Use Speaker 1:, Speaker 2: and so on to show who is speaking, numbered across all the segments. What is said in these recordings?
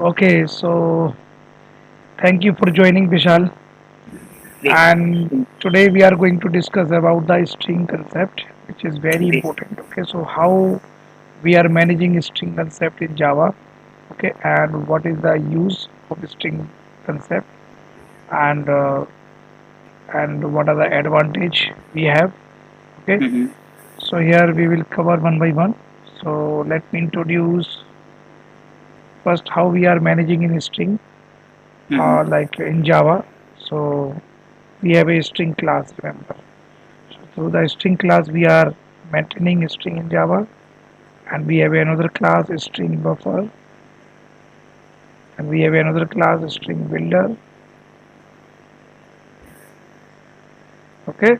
Speaker 1: Okay, so thank you for joining Vishal.
Speaker 2: Great.
Speaker 1: And today we are going to discuss about the string concept, which is very
Speaker 2: Great.
Speaker 1: important. Okay, so how we are managing string concept in Java. Okay, and what is the use of string concept, and what are the advantage we have. Okay,
Speaker 2: Mm-hmm.
Speaker 1: so here we will cover one by one. So let me introduce first how we are managing in string,
Speaker 2: Mm-hmm.
Speaker 1: like in Java. So we have a string class, remember. So through the string class we are maintaining string in Java, and we have another class string buffer, and we have another class string builder. Okay,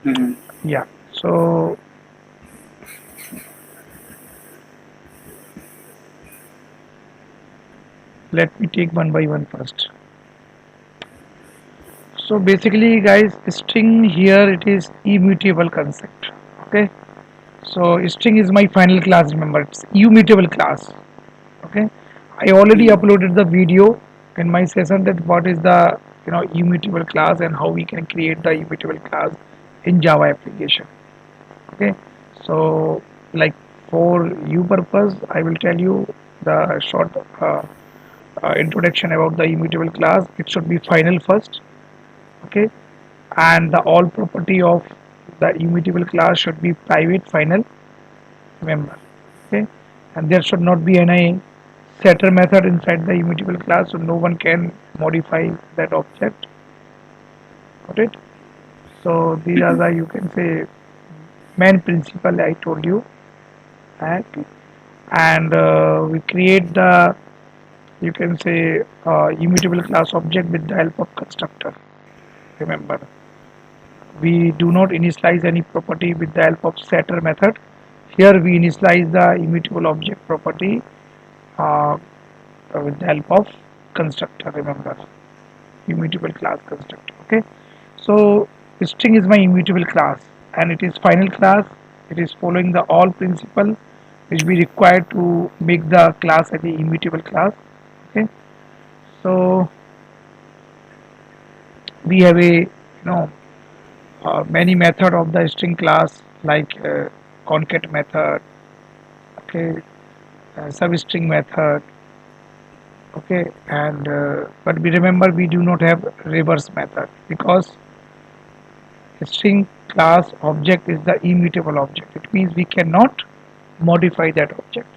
Speaker 2: Mm-hmm.
Speaker 1: yeah. So let me take one by one first. So basically, guys, string here it is immutable concept. Okay, so string is my final class. Remember, it's immutable class. Okay, I already
Speaker 2: Mm-hmm.
Speaker 1: uploaded the video in my session that what is the immutable class and how we can create the immutable class in Java application. Okay, so like for you purpose I will tell you the short introduction about the immutable class. It should be final first. Okay, and the all property of the immutable class should be private final, remember. Okay, and there should not be any setter method inside the immutable class, so no one can modify that object. Got it? So these are
Speaker 2: Mm-hmm.
Speaker 1: the, you can say, main principle I told you. And we create the, you can say, immutable class object with the help of constructor. Remember, we do not initialize any property with the help of setter method. Here we initialize the immutable object property uh, with the help of constructor. Remember, immutable class constructor. Okay, so string is my immutable class, and it is final class. It is following the all principle which we require to make the class as a immutable class. Okay, so we have a many method of the string class like concat method. Okay, substring method. Okay, and but we remember we do not have reverse method because string class object is the immutable object. It means we cannot modify that object.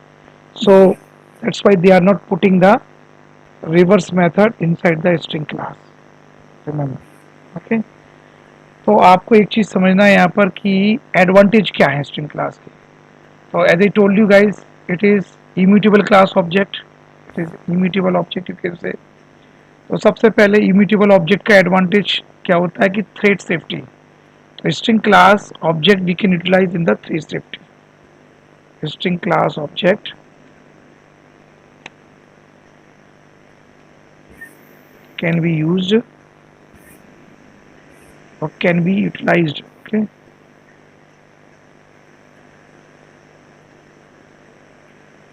Speaker 1: So that's why they are not putting the reverse method inside the string class. Remember, okay? तो आपको एक चीज समझना है यहाँ पर कि advantage क्या है स्ट्रिंग क्लास की. तो as I told you guys, it is immutable class object. It is immutable object you can say. तो सबसे पहले इम्यूटेबल ऑब्जेक्ट का एडवांटेज क्या होता है कि थ्रेड सेफ्टी. तो string class object we can utilize in the thread safety. String class object can be used or can be utilized, okay,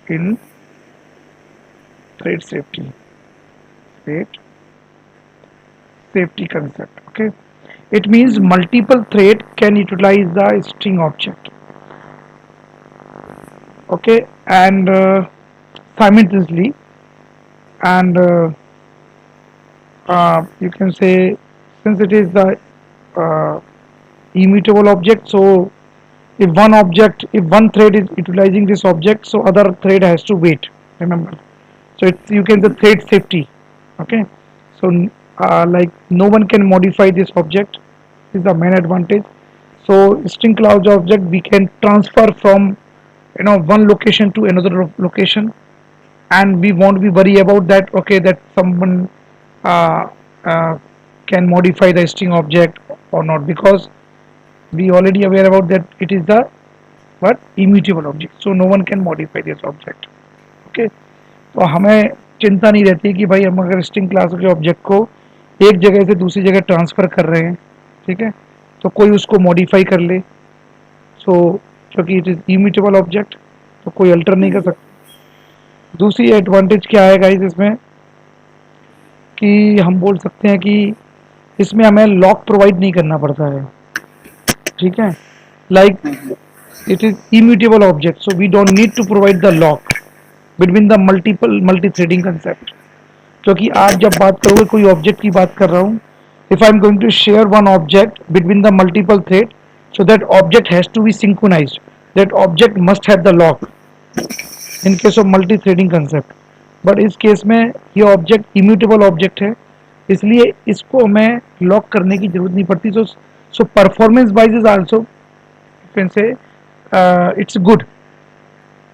Speaker 1: in thread safety. Thread safety concept. Okay, it means
Speaker 2: Mm-hmm.
Speaker 1: multiple thread can utilize the string object. Okay, and simultaneously, and you can say, since it is the uh, immutable object, so if one thread is utilizing this object, so other thread has to wait. Remember, so it's, you can say,
Speaker 2: Mm-hmm.
Speaker 1: thread safety. Okay, so like no one can modify this object. This is the main advantage. So string class object we can transfer from one location to another location, and we won't be worry about that. Okay, that someone uh, uh, can modify the string object or not, because we already aware about that it is the but immutable object, so no one can modify this object. Okay, तो हमें चिंता नहीं रहती कि भाई हम अगर string class के ऑब्जेक्ट को एक जगह से दूसरी जगह ट्रांसफर कर रहे हैं, ठीक है, तो कोई उसको मॉडिफाई कर ले. सो क्योंकि इट इज इम्यूटेबल ऑब्जेक्ट, तो कोई अल्टर नहीं कर
Speaker 2: Mm-hmm.
Speaker 1: सकता. दूसरी एडवांटेज क्या है गाइस इसमें, कि हम बोल सकते हैं कि इसमें हमें लॉक प्रोवाइड नहीं करना पड़ता है, ठीक है, like it is immutable object, so we don't need to provide the lock between the multiple multi-threading concept. क्योंकि आप जब बात करोगे, कोई ऑब्जेक्ट की बात कर रहा हूँ, if I am going to share one object between the multiple thread, so that object has to be synchronized, that object must have the lock in case of multi-threading concept. But इस case में ये object immutable object है, इसलिए इसको हमें lock करने की जरूरत नहीं पड़ती. So performance wise is also can say it's good.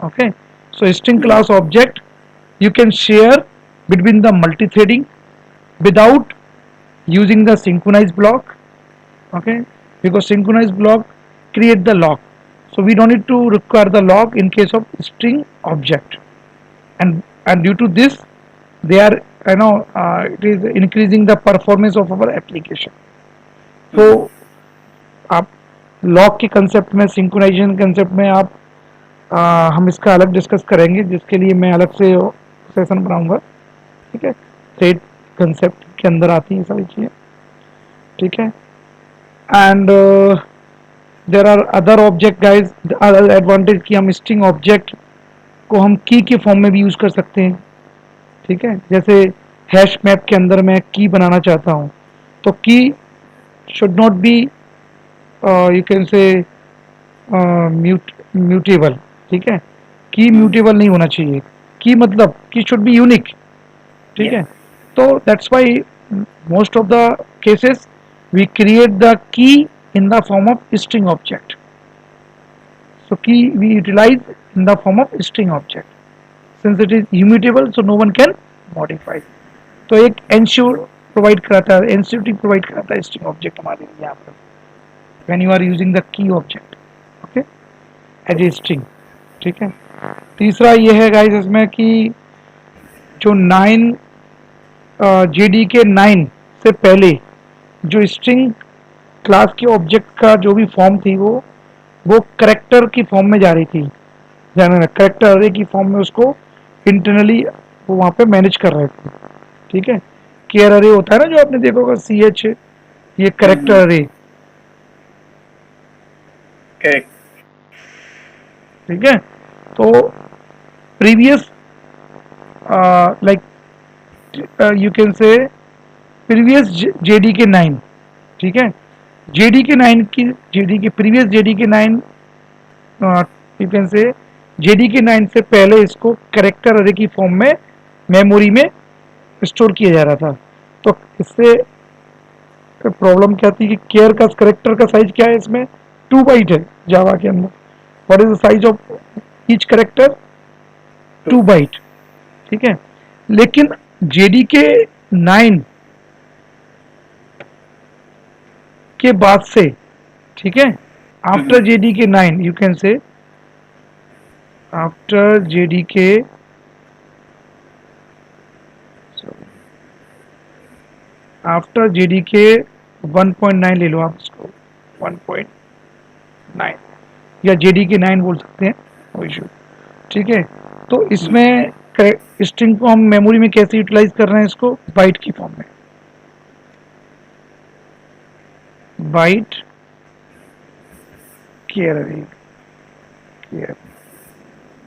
Speaker 1: Okay, so string class object you can share between the multi-threading without using the synchronized block. Okay, because synchronized block create the lock, so we don't need to require the lock in case of string object. And due to this, they are, it is increasing the performance of our application. So आप lock के concept में, synchronisation concept में आप हम इसका अलग discuss करेंगे, जिसके लिए मैं अलग से सेशन बनाऊंगा, ठीक है. थ्रेड कंसेप्ट के अंदर आती हैं सारी चीज़ें, ठीक है. And there are other object guys, other advantage कि हम स्ट्रिंग ऑब्जेक्ट को हम की के फॉर्म में भी यूज़ कर सकते हैं, ठीक है. जैसे हैश मैप के अंदर मैं की बनाना चाहता हूँ, तो की should not be you can से म्यूटेबल, ठीक है. की म्यूटेबल नहीं होना चाहिए, की मतलब की शुड बी यूनिक, ठीक है. तो that's why most of the cases we create the key in the form of string object. So key we utilize in the form of string object, since it is immutable so no one can modify. तो एक ensure provide कराता है, एंश्योरिटी provide कराता है string object हमारे लिए यहाँ पर, when you are using the key object, okay, as a string, ठीक है. तीसरा ये है गाइस इसमें कि जो 9 JDK 9 से पहले जो स्ट्रिंग क्लास के ऑब्जेक्ट का जो भी फॉर्म थी, वो करेक्टर की फॉर्म में जा रही थी, ध्यान रखना, करेक्टर अरे की फॉर्म में उसको इंटरनली वो वहाँ पे मैनेज कर रहे थे, ठीक है. केयर अरे होता है ना, जो आपने देखा होगा, CH, ये करेक्टर अरे,
Speaker 2: करेक्ट,
Speaker 1: ठीक है. तो प्रीवियस लाइक यू कैन से प्रीवियस JDK 9, ठीक है. JDK 9 की JDK previous JDK 9 you can से JDK 9 से पहले इसको करेक्टर अरे की फॉर्म में मेमोरी में स्टोर किया जा रहा था. तो इससे प्रॉब्लम क्या थी कि केयर का करेक्टर का साइज क्या है, इसमें 2 बाइट है जावा के अंदर. What is the size of each character? 2 byte, ठीक है. लेकिन JDK 9 के बाद से, ठीक है, आफ्टर JDK 9 यू कैन से, आफ्टर JDK, आफ्टर JDK 1.9 ले लो आप इसको, 1.9 या JDK 9 बोल सकते हैं, नो इशू, ठीक है. तो इसमें स्ट्रिंग को हम मेमोरी में कैसे यूटिलाइज कर रहे हैं, इसको बाइट की फॉर्म में, बाइट केयर अरे,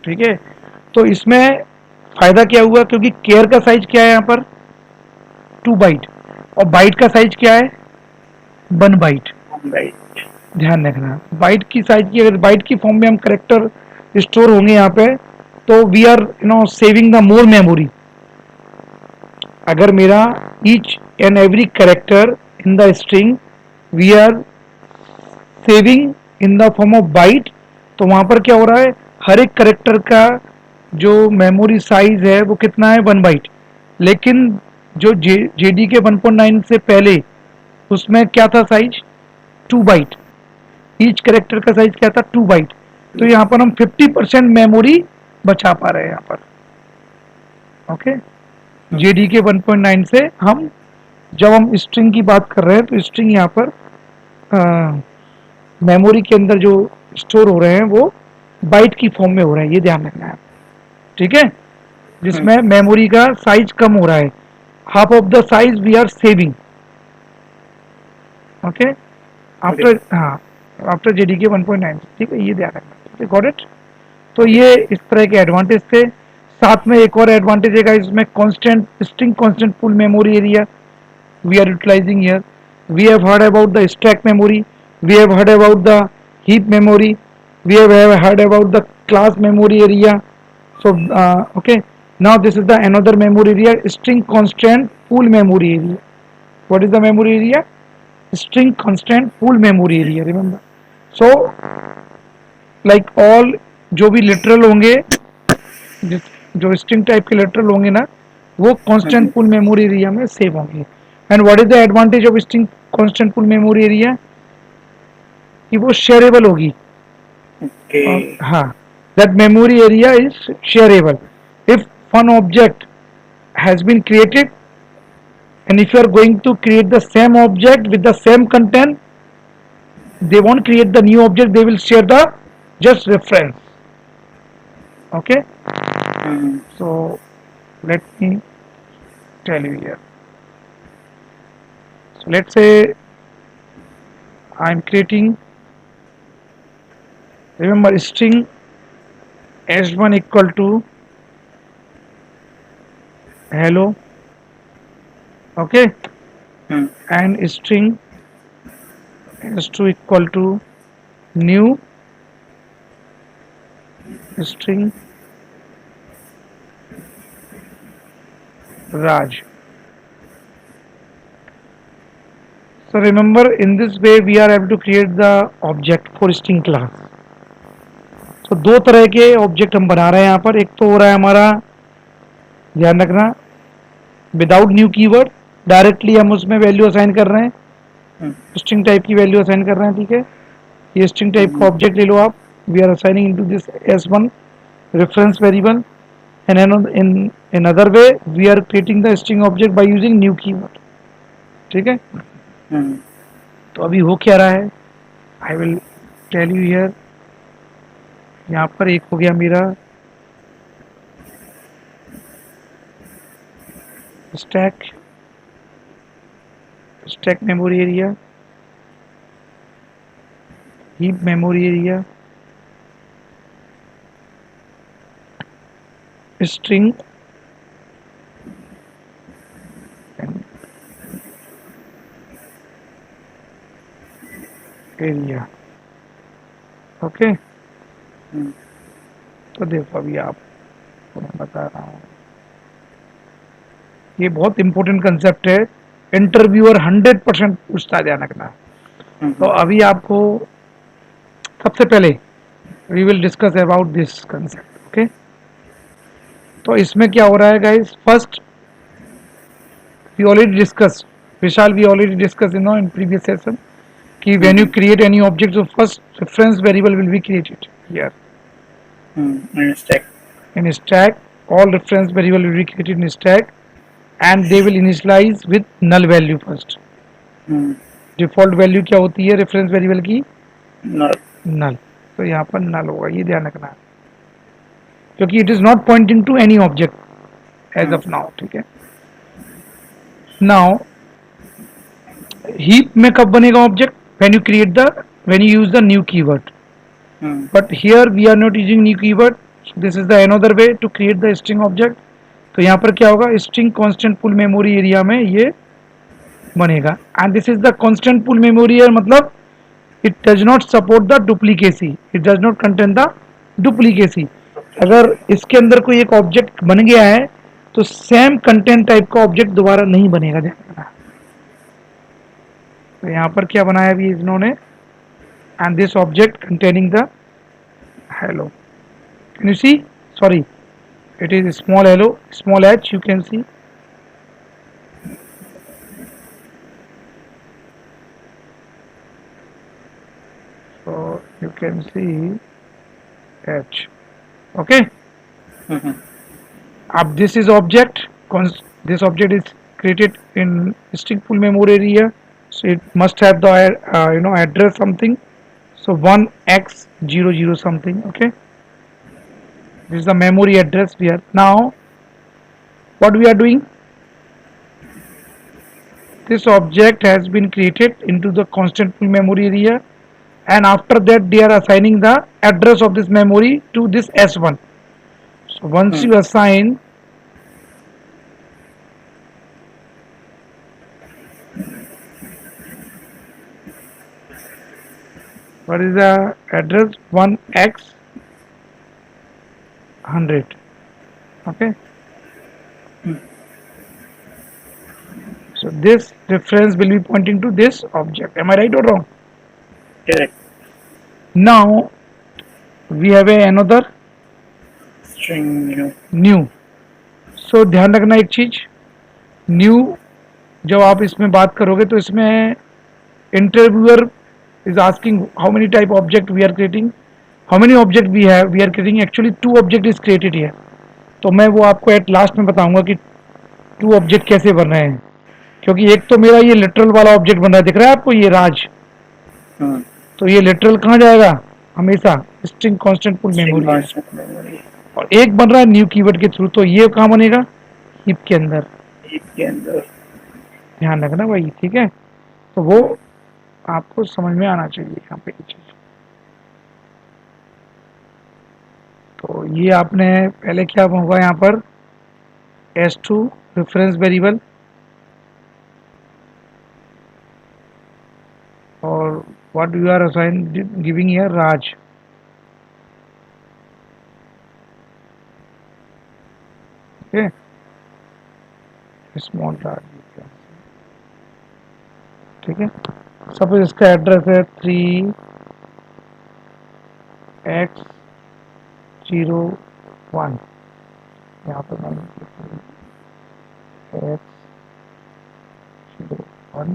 Speaker 1: ठीक है. तो इसमें फायदा क्या हुआ, क्योंकि केयर का साइज क्या है यहाँ पर, 2 बाइट, और बाइट का साइज क्या है, 1 बाइट. ध्यान रखना, बाइट की साइज की, अगर बाइट की फॉर्म में हम करेक्टर स्टोर होंगे यहाँ पे, तो we are saving the more memory. अगर मेरा each and every character in the string we are saving in the form of byte, तो वहां पर क्या हो रहा है, हर एक करेक्टर का जो मेमोरी साइज है वो कितना है, 1 बाइट. लेकिन जो JDK 1.9 से पहले उसमें क्या था साइज, 2 बाइट. ईच करेक्टर का साइज क्या था, 2 बाइट. तो यहाँ पर हम 50% मेमोरी बचा पा रहे हैं यहाँ पर, ओके. JDK 1.9 से हम जब हम स्ट्रिंग की बात कर रहे हैं, तो स्ट्रिंग यहाँ पर मेमोरी के अंदर जो स्टोर हो रहे हैं वो बाइट की फॉर्म में हो रहे हैं, ये ध्यान रखना है, ठीक है. जिसमें मेमोरी का साइज कम हो रहा है, half of the size we are saving. Okay, after हाँ, आफ्टर जेडीके 1.9, ठीक है, ये ध्यान रखना, ठीक है, गॉट इट। तो ये इस तरह के एडवांटेज थे। साथ में एक और एडवांटेज है इसमें, constant string constant full memory area we are utilizing here. We have heard about the stack memory, we have heard about the heap memory, we have heard about the class memory area. So okay, now this is the another memory area, string constant full memory area. What is the memory area? String constant full memory area, remember. So like all जो भी literal होंगे, जो string type के lateral होंगे ना, वो constant full memory area में save होंगे। And what is the advantage of string constant full memory area? कि वो शेयरेबल होगी। हाँ, that memory area is shareable. If one object has been created and if you are going to create the same object with the same content, they won't create the new object, they will share the just reference. Okay, so let me tell you here. So let's say I'm creating, remember, string s1 equal to hello, okay, and string s2 equal to new string Raj. So remember, in this way we are able to create the object for string class. तो दो तरह के object हम बना रहे हैं यहाँ पर। एक तो हो रहा है हमारा, ध्यान रखना, विदाउट न्यू कीवर्ड, डायरेक्टली हम उसमें वैल्यू असाइन कर रहे हैं, स्ट्रिंग टाइप की वैल्यू असाइन कर रहे हैं, ठीक है। ये स्ट्रिंग टाइप का ऑब्जेक्ट ले लो आप, we are assigning into this s1 reference variable, and in another way we are creating the string object by using new keyword, ठीक है। तो अभी हो क्या रहा है, I will tell you here. यहाँ पर एक हो गया मेरा stack memory area, heap memory area, string area, okay. तो देखो अभी आपको मैं बता रहा हूँ, ये बहुत इंपॉर्टेंट कंसेप्ट है, इंटरव्यूअर 100% पूछता है, ध्यान रखना। तो अभी आपको सबसे पहले we will discuss about this concept, okay. तो इसमें क्या हो रहा है guys, first we already discuss, Vishal, we already discuss in previous session कि when you create any object, so first reference variable will be created here in stack. All reference variable will be created in stack and they will initialize with null value first. Default value क्या होती है reference variable की? नल। तो यहाँ पर नल होगा, ये ध्यान रखना, क्योंकि it is not pointing to any object as of now, ठीक है। नाउ हीप में कब बनेगा object? When you create the, when you use the new keyword, but here we are not using new keyword, this is the another way to create the string object. तो यहाँ पर क्या होगा, string constant full memory area में ये बनेगा, and this is the constant full memory area, मतलब it does not support the duplicacy, it does not contain the duplicacy. अगर इसके अंदर कोई एक ऑब्जेक्ट बन गया है तो सेम कंटेंट टाइप का ऑब्जेक्ट दोबारा नहीं बनेगा, ध्यान रखना। तो यहाँ पर क्या बनाया अभी इन्होंने, and this object containing the hello, can you see, sorry, it is small hello, small h, you can see, so you can see h, okay. अब this is object, this object is created in string full memory area, so it must have the address something, so 1x00 something, okay. This is the memory address we have now. what we are doing, this object has been created into the constant full memory area, and after that they are assigning the address of this memory to this S1. So once you assign what is the address, 1x100, okay. So this reference will be pointing to this object. Am I right or wrong?
Speaker 2: Correct.
Speaker 1: Now we have another
Speaker 2: String new.
Speaker 1: new. So ध्यान रखना एक चीज, new जब आप इसमें बात करोगे तो इसमें interviewer is asking how many type object we are creating, how many object we are creating. Actually two object is created here. तो मैं वो आपको एट लास्ट में बताऊंगा कि टू ऑब्जेक्ट कैसे बन रहे हैं, क्योंकि एक तो मेरा ये लिटरल वाला ऑब्जेक्ट बन रहा है, दिख रहा है आपको ये राज, तो ये लिटरल कहाँ जाएगा, हमेशा स्ट्रिंग कांस्टेंट पुल मेमोरी, और एक बन रहा है न्यू कीवर्ड के थ्रू, तो ये कहाँ बनेगा, हीप के अंदर, ध्यान रखना भाई, ठीक है। तो वो आपको समझ में आना चाहिए यहाँ पे ये चीज। तो ये आपने पहले क्या होगा यहाँ पर, S2 रेफरेंस वेरिएबल, और what you are assigned giving here Raj, okay, small Raj, ठीक है। सपोज इसका एड्रेस है 3x01, यहाँ पर मैंने x01,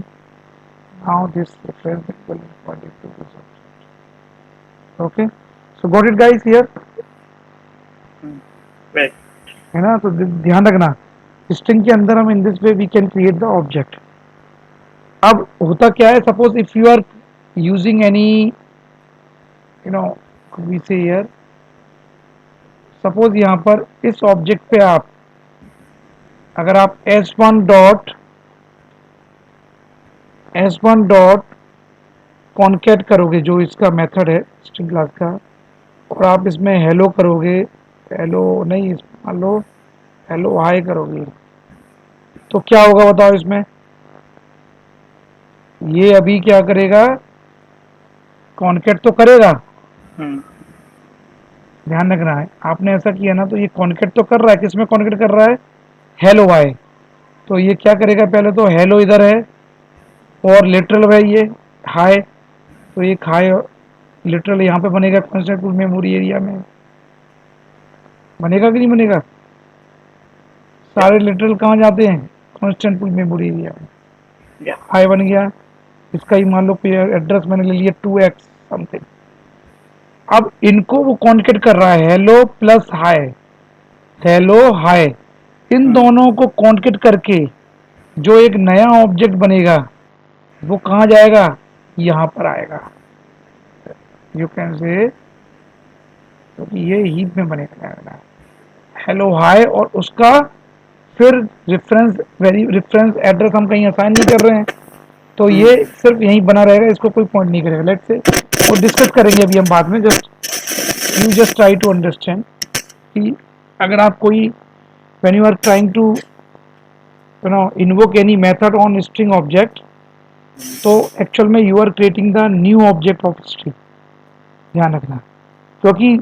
Speaker 1: now this reference will be pointing to this object, okay, so got it guys here,
Speaker 2: Right.
Speaker 1: है ना। तो ध्यान रखना स्ट्रिंग के अंदर हम in this way we can create the object. अब होता क्या है, suppose if you are using any you know we say here, suppose यहाँ पर इस ऑब्जेक्ट पे आप अगर आप s1 डॉट कॉन्केट करोगे, जो इसका मेथड है स्ट्रिंग क्लास का, और आप इसमें हेलो करोगे, हेलो नहीं, मान लो हेलो हाई करोगे, तो क्या होगा बताओ इसमें, ये अभी क्या करेगा, कॉन्केट तो करेगा, ध्यान रखना है, आपने ऐसा किया ना तो ये कॉन्केट तो कर रहा है, किसमें कॉन्केट कर रहा है, हेलो हाई, तो ये क्या करेगा, पहले तो हेलो इधर है और लिटरल है ये हाई, तो ये हाई लिटरल यहाँ पे बनेगा कॉन्स्टेंट पुल मेमोरी एरिया में, बनेगा कि नहीं बनेगा, सारे लिटरल कहाँ जाते हैं, कॉन्स्टेंट पुल मेमोरी एरिया में, हाई बन गया, इसका ही मान लो एड्रेस मैंने ले लिया 2x समथिंग, अब इनको वो कॉन्केट कर रहा है, hello plus hi, hello hi, इन दोनों को कॉन्केट करके जो एक नया ऑब्जेक्ट बनेगा वो कहाँ जाएगा, यहाँ पर आएगा, यू कैन से, तो ये हीप में बनेगा हेलो हाई, और उसका फिर रेफरेंस एड्रेस हम कहीं असाइन नहीं कर रहे हैं, तो ये सिर्फ यहीं बना रहेगा, इसको कोई पॉइंट नहीं करेगा। लेट्स से वो डिस्कस करेंगे अभी हम बाद में, you just try to understand कि अगर आप कोई when you are trying to you know invoke any method on string object, तो एक्चुअल में you are creating the new object of string, ध्यान रखना, क्योंकि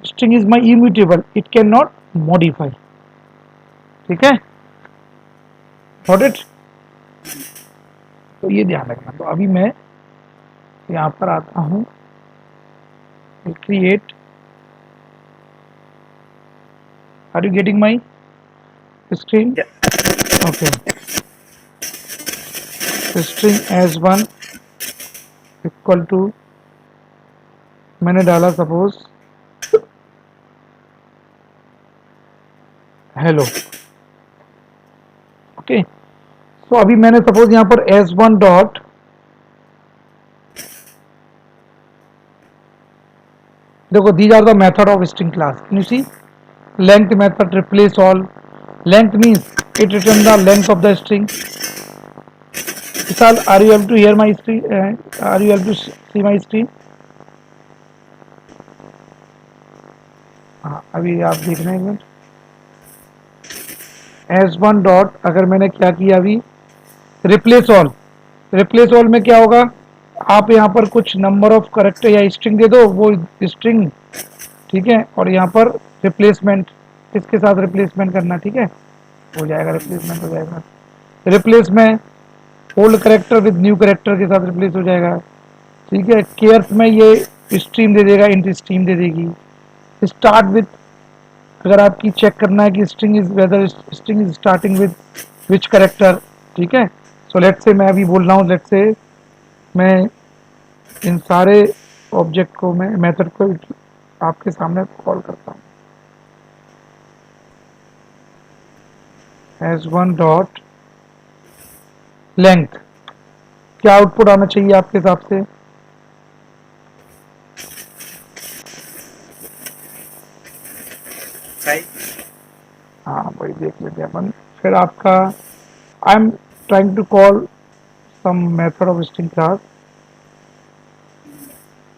Speaker 1: string is my immutable, it can not modify, ठीक है, गॉट इट। तो ये ध्यान रखना। तो अभी मैं यहाँ पर आता हूँ, create, are you getting my screen, okay, string s1 equal to, मैंने डाला सपोज हेलो, ओके, तो अभी मैंने सपोज यहाँ पर s1 डॉट देखो, these are the method of string class, you see, length method, replace all, Length means it return the length of the string. Vishal, are you able to hear my screen? Are you able to see my screen? हाँ, अभी आप देख रहे हैं S one dot, अगर मैंने क्या किया अभी, रिप्लेस ऑल। रिप्लेस ऑल में क्या होगा, आप यहाँ पर कुछ नंबर ऑफ करेक्टर या स्ट्रिंग दे दो, वो स्ट्रिंग, ठीक है, और यहाँ पर रिप्लेसमेंट, इसके साथ रिप्लेसमेंट करना, ठीक है, हो जाएगा, रिप्लेसमेंट हो जाएगा। रिप्लेस में old character with new character के साथ रिप्लेस हो जाएगा, ठीक है। केयर्स में ये स्ट्रीम दे देगा, इंट स्ट्रीम दे देगी। स्टार्ट विद, अगर आपकी चेक करना है कि string is whether string is starting with which character, ठीक है। सो लेट्स से मैं अभी बोल रहा हूँ, लेट्स से मैं इन सारे ऑब्जेक्ट को, मैं मेथड को आपके सामने कॉल करता हूँ। एज वन डॉट लेंथ, क्या आउटपुट आना चाहिए आपके हिसाब से? हाँ वही देख लेते हैं अपन। फिर आपका I am trying to call some method of string class.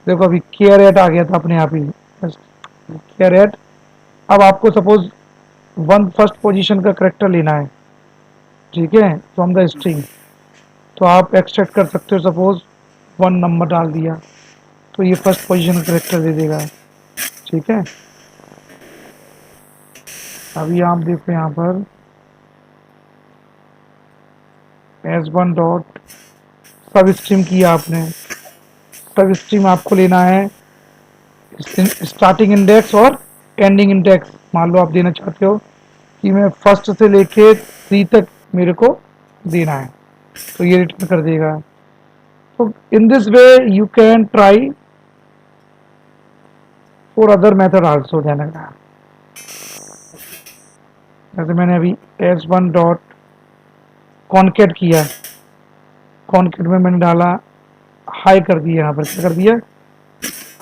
Speaker 1: देखो अभी केयर एट आ गया था अपने आप ही, केयर एट। अब आपको सपोज वन फर्स्ट पोजीशन का करेक्टर लेना है, ठीक है, फ्रॉम द स्ट्रिंग, तो आप एक्सट्रैक्ट कर सकते हो। सपोज वन नंबर डाल दिया तो ये फर्स्ट पोजीशन का करेक्टर दे देगा, ठीक है। अभी आप देखो यहाँ पर एस वन डॉट सब स्ट्रीम किया आपने। सब स्ट्रीम आपको लेना है स्टार्टिंग इंडेक्स और एंडिंग इंडेक्स। मान लो आप देना चाहते हो कि मैं फर्स्ट से लेके 3 तक मेरे को देना है, तो ये रिटर्न कर देगा। तो इन this way you can try for other method also देने का। जैसे मैंने अभी एस वन डॉट कॉन्केट किया, कॉन्केट में मैंने डाला हाई कर दिया, यहाँ पर क्या कर दिया,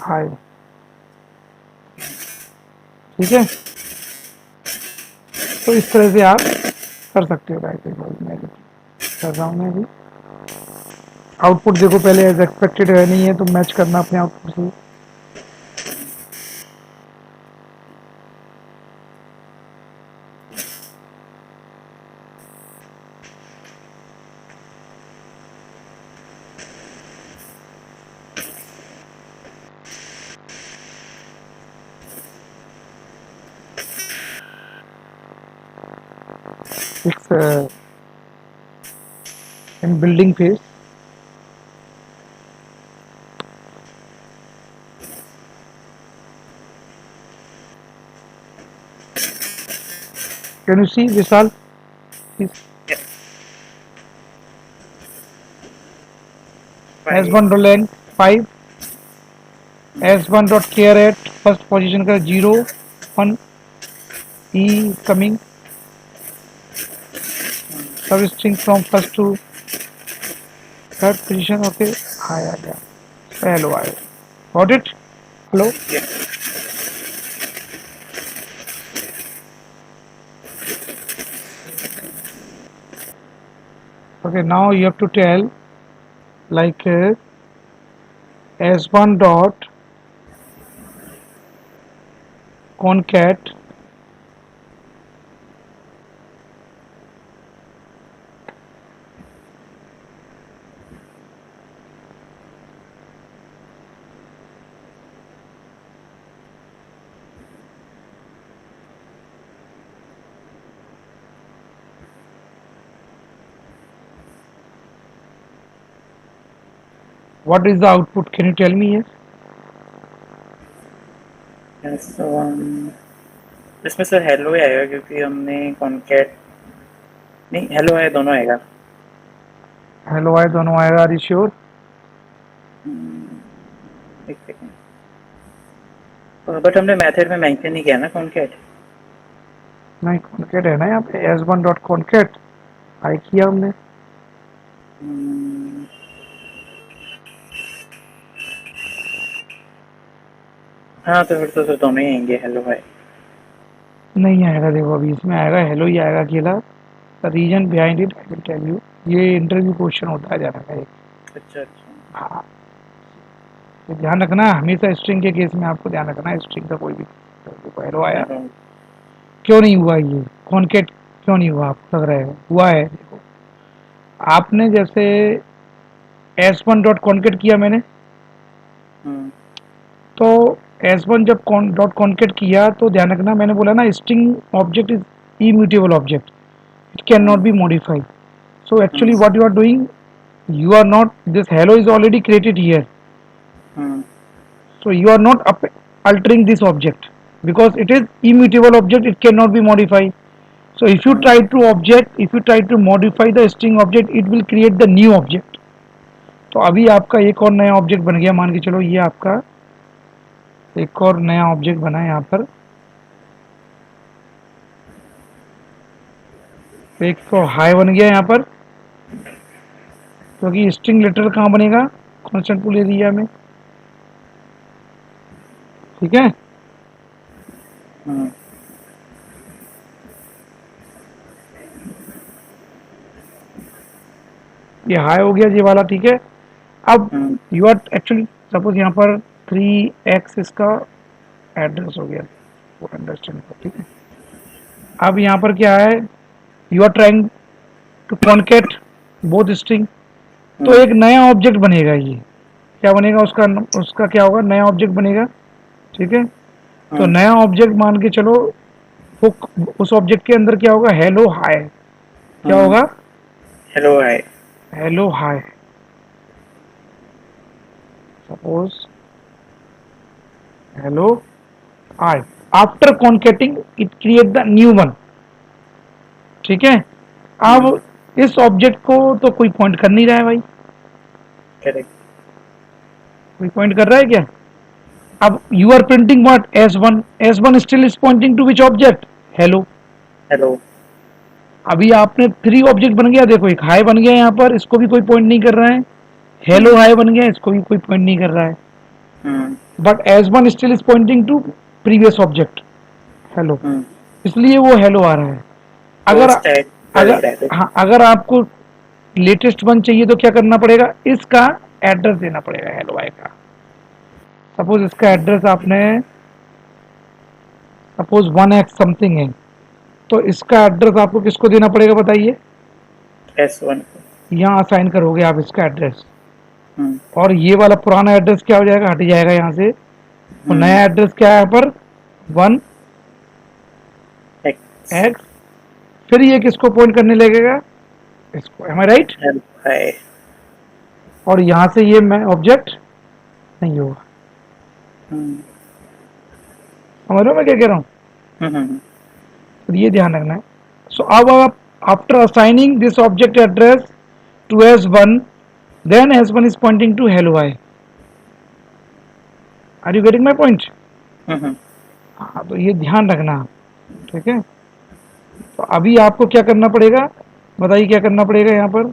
Speaker 1: हाई, ठीक है। तो इस तरह से आप कर सकते हो। राइट, मैं कर रहा हूँ मैं अभी। आउटपुट देखो पहले एज एक्सपेक्टेड है नहीं है, तो मैच करना अपने आउटपुट से। It's in building phase. Can you see Vishal? Please. S1 dot length 5, S1 dot care at first position का 0 1 E coming, सब string from first to third position. Okay, आया गया, hello आया, got it? Hello. Okay, now you have to tell like S1 dot concat what is the output? Can you tell me here?
Speaker 2: Yes, इसमें sir hello ही आएगा क्योंकि हमने concat नहीं, hello है दोनों आएगा।
Speaker 1: हेलो आए दोनों आएगा, आर यू श्योर?
Speaker 2: एक सेकेंड, बट हमने मेथड में मेंशन नहीं किया ना कॉन्केट।
Speaker 1: नहीं, कॉन्केट है ना यहाँ पे, एस वन डॉट कॉन्केट आई किया हमने।
Speaker 2: हाँ तो फिर दोनों ही आएंगे हेलो है।
Speaker 1: नहीं आएगा, देखो अभी इसमें आएगा हेलो ही आएगा अकेला। The reason behind it I will tell you. ये इंटरव्यू क्वेश्चन होता है जाना का एक।
Speaker 2: अच्छा अच्छा।
Speaker 1: हाँ, तो ध्यान रखना हमेशा स्ट्रिंग के केस में, आपको ध्यान रखना है स्ट्रिंग का कोई भी। देखो हेलो आया,
Speaker 2: हेलो।
Speaker 1: क्यों नहीं हुआ ये कॉन्केट, क्यों नहीं हुआ आपको लग रहा है? हुआ है, देखो आपने जैसे एस वन डॉट कॉन्केट किया मैंने,
Speaker 2: हम्म
Speaker 1: तो एस वन जब डॉट कॉन्केट किया तो ध्यान रखना मैंने बोला ना string object is immutable object, it cannot
Speaker 2: hmm
Speaker 1: be modified. So
Speaker 2: hmm
Speaker 1: actually what you are doing, you are not, this hello is already created here,
Speaker 2: hmm
Speaker 1: so you are not altering this object because it is immutable object, it cannot be modified. So if you
Speaker 2: hmm
Speaker 1: try to object, if you try to modify the string object, it will create the new object. तो अभी आपका एक और नया object बन गया, मान के चलो ये आपका एक और नया ऑब्जेक्ट बना है यहाँ पर। एक तो हाई बन गया यहाँ पर, क्योंकि स्ट्रिंग लेटर कहाँ बनेगा, कॉन्स्टेंट पूल एरिया में, ठीक है।
Speaker 2: हम्म
Speaker 1: ये हाई हो गया ये वाला, ठीक है। अब
Speaker 2: हम्म
Speaker 1: यू आर एक्चुअली सपोज यहाँ पर 3x इसका एड्रेस हो गया, वो अंडरस्टैंड कर, ठीक है। अब यहाँ पर क्या है, you are trying to concat both string, तो
Speaker 2: हम्म
Speaker 1: एक नया ऑब्जेक्ट बनेगा, ये क्या बनेगा उसका, उसका क्या होगा, नया ऑब्जेक्ट बनेगा, ठीक है। तो
Speaker 2: हम्म
Speaker 1: नया ऑब्जेक्ट मान के चलो, वो उस ऑब्जेक्ट के अंदर क्या होगा, हेलो हाय, क्या
Speaker 2: हम्म
Speaker 1: होगा,
Speaker 2: hello hi.
Speaker 1: Hello hi. Suppose hello hi, after concating it create the new one, ठीक है।
Speaker 2: हम्म
Speaker 1: अब इस ऑब्जेक्ट को तो कोई पॉइंट कर नहीं रहा है भाई,
Speaker 2: करेक्ट।
Speaker 1: कोई पॉइंट कर रहा है क्या? अब you are printing what, S one still is pointing to which object, hello.
Speaker 2: Hello.
Speaker 1: अभी आपने थ्री ऑब्जेक्ट बन गया, देखो एक हाई बन गया यहाँ पर, इसको भी कोई पॉइंट नहीं कर रहा है, हेलो
Speaker 2: हम्म
Speaker 1: हाई बन गया, इसको भी कोई पॉइंट नहीं कर रहा है,
Speaker 2: hmm
Speaker 1: but s one still is pointing to previous object, hello,
Speaker 2: hmm
Speaker 1: इसलिए वो हेलो आ रहा है।
Speaker 2: वो
Speaker 1: अगर
Speaker 2: स्टैक कर ही
Speaker 1: अगर
Speaker 2: रहे थे।
Speaker 1: हाँ, अगर आपको लेटेस्ट वन चाहिए तो क्या करना पड़ेगा, इसका एड्रेस देना पड़ेगा हेलो आई का। सपोज इसका एड्रेस आपने, सपोज 1x समथिंग है, तो इसका एड्रेस आपको किसको देना पड़ेगा बताइए,
Speaker 2: S1 को।
Speaker 1: यहाँ असाइन करोगे आप इसका एड्रेस,
Speaker 2: हम्म
Speaker 1: और ये वाला पुराना एड्रेस क्या हो जाएगा, हट जाएगा यहाँ से, और
Speaker 2: हम्म
Speaker 1: नया एड्रेस क्या है यहाँ पर,
Speaker 2: X।
Speaker 1: 1x, फिर ये किसको पॉइंट करने लगेगा, इसको, एम आई राइट।
Speaker 2: Hello hi.
Speaker 1: और यहाँ से ये मैं ऑब्जेक्ट नहीं होगा,
Speaker 2: हम्म
Speaker 1: समझ रहे हो मैं क्या कह रहा हूँ,
Speaker 2: हम्म
Speaker 1: तो ये ध्यान रखना है। सो अब आप after assigning this object address to s one, then s one is pointing to hello I, are you getting my point?
Speaker 2: Hmm
Speaker 1: हाँ, तो ये ध्यान रखना, ठीक है। तो अभी आपको क्या करना पड़ेगा, बताइए क्या करना पड़ेगा यहाँ पर,